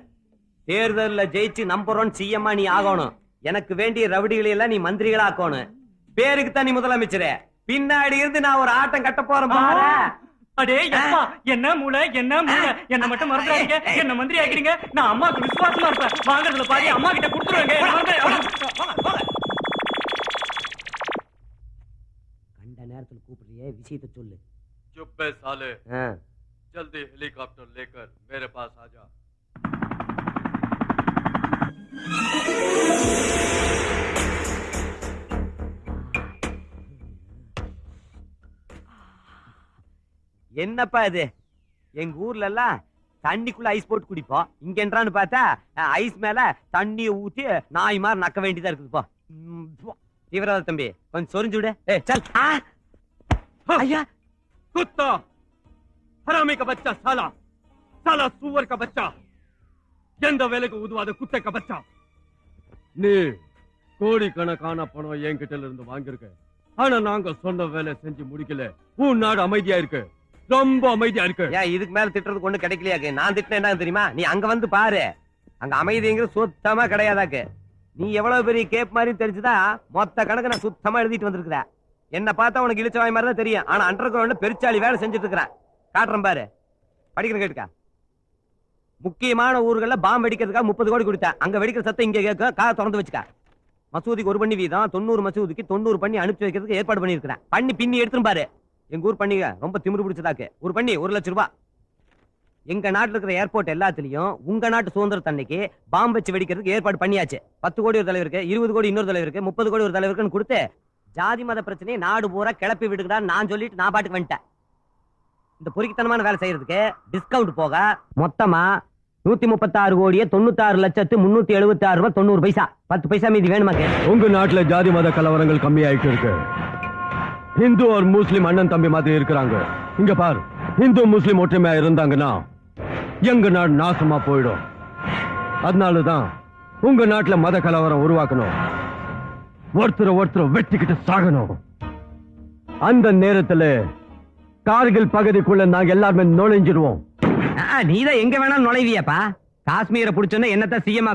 தேர்தல்ல ஜெயிச்சு நம்பர் 1 சிஎம்மா நீ ஆகணும். எனக்கு வேண்டிய ரவுடிகளை எல்லாம் நீ மந்திரிகளா ஆக்கணும். பேருக்கு தான் நீ முதலமைச்சரே, பின்னாடி இருந்து நான் ஒரு ஆட்டம் கட்ட போறேன் பாரு.
அடே அப்பா, என்ன மூளை என்ன மட்டும் மறந்துடாதீங்க. என்ன மந்திரி ஆக்கிடுங்க. நான் அம்மாக்கு விசுவாசமா இருப்பேன். வாங்குறதுல பாதி அம்மா கிட்ட கொடுத்துருவாங்க.
கண்ட நேரத்துல கூப்பிடுறியே, விஷயத்தை சொல்லு.
चुप है साले, जल्दी हेलीकॉप्टर लेकर मेरे पास आ जा.
என்னப்பா இது, எங்க ஊர்ல எல்லாம் தண்ணிக்குள்ள ஐஸ் போட்டு குடிப்போம். இங்க என்றான்னு பார்த்தா ஐஸ் மேல தண்ணிய ஊத்தி நாய் மாதிரி நக்க வேண்டியதா இருக்குதுப்பா. தீவிரவாத தம்பி கொஞ்சம் சொரிஞ்சு விடு. சல். ஐயா,
कुत्ता, हरामी का बच्चा, साला साला सुअर का बच्चा, எந்த வேலைக்கு உதவாத குத்தை का बच्चा. நீ கோடிக்கணக்கான பணம் என்கிட்ட இருந்து வாங்கிருக்க. ஆனா நாங்க சொன்ன வேலை செஞ்சு முடிக்கல. உன் நாடு அமைதியா இருக்கு, ரொம்ப அமைதியா இருக்கு.
ஏன் இதுக்கு மேல திட்டுறதுக்கு ஒண்ணு கிடைக்கலையாக்கு? நான் திட்டின என்ன தெரியுமா? நீ அங்க வந்து பாரு, அங்க அமைதிங்கிறது சுத்தமா கிடையாதாக்கு. நீ எவ்வளவு பெரிய கேப் மாதிரி தெரிஞ்சுதான் மொத்த கணக்கு நான் சுத்தமா எழுதிட்டு வந்திருக்கிற. என்ன பார்த்தா உனக்கு இழிச்சவாய் மாதிரி தான் தெரியும். ஆனா அண்டர் கிரவுண்ட்ல பெருச்சாளி வேலை செஞ்சுட்டு இருக்கிறேன். காட்டுறேன் பாரு, படிக்கிற கேட்டுக்கா. முக்கியமான ஊர்கள்ல பாம்பு வெடிக்கிறதுக்காக 30 கோடி கொடுத்தேன். அங்க வெடிக்கிற சத்தம் இங்க கேட்கும், காதை திறந்து வச்சுக்கா. மசூதிக்கு 1 பண்ணி வீதம் 90 மசூதிக்கு 90 பண்ணி அனுப்பிச்சு வைக்கிறதுக்கு ஏற்பாடு பண்ணிருக்கிறேன். பண்ணி பின்னி எடுத்துரும் பாரு. எங்க ஊர் பண்ணிங்க ரொம்ப திமிரு பிடிச்சதாக்கு. ஒரு பண்ணி 1 லட்சம் ரூபாய். எங்க நாட்டுல இருக்கிற ஏர்போர்ட் எல்லாத்துலயும் உங்க நாட்டு சுதந்திர அன்னைக்கு பாம்பு வச்சு வெடிக்கிறதுக்கு ஏற்பாடு பண்ணியாச்சு. 10 கோடி ஒரு தலைவருக்கு, 20 கோடி இன்னொரு தலைவருக்கு, 30 கோடி ஒரு தலைவருக்குன்னு கொடுத்து ஜாதி மத பிரச்சனையை நாடு பூரா கிளப்பி விடுங்கடா நான் சொல்லிட்டு நான் பாட்டுக்கு வந்துட்டேன். இந்த பொறுக்கித்தனமான வேலை செய்யறதுக்கு டிஸ்கவுண்ட் போக மொத்தமா 136 கோடியே 96,376,90 10 பைசா மீதி வேணுமா?
உங்க நாட்டுல ஜாதி மத கலவரங்கள் கம்மி ஆயிட்டு இருக்கு. இந்து और முஸ்லிம் அண்ணன் தம்பி மாதிரி இருக்கிறாங்க. இங்க பாரு, இந்து முஸ்லிம் ஒற்றுமையா இருந்தாங்கன்னா எங்க நாடு நாசமா போயிடும். அதனாலதான் உங்க நாட்டுல மத கலவரம் உருவாக்கணும். ஒருத்தர் வெட்டிக்கிட்டு சாகணும். அந்த நேரத்துல கார்கில் பகுதிக்குள்ள நாங்க எல்லாருமே நுழைஞ்சிருவோம்.
நீதான் எங்க வேணாலும் நுழைவியப்பா. காஷ்மீரை பிடிச்சோன்னா என்னத்தான் சிஎம்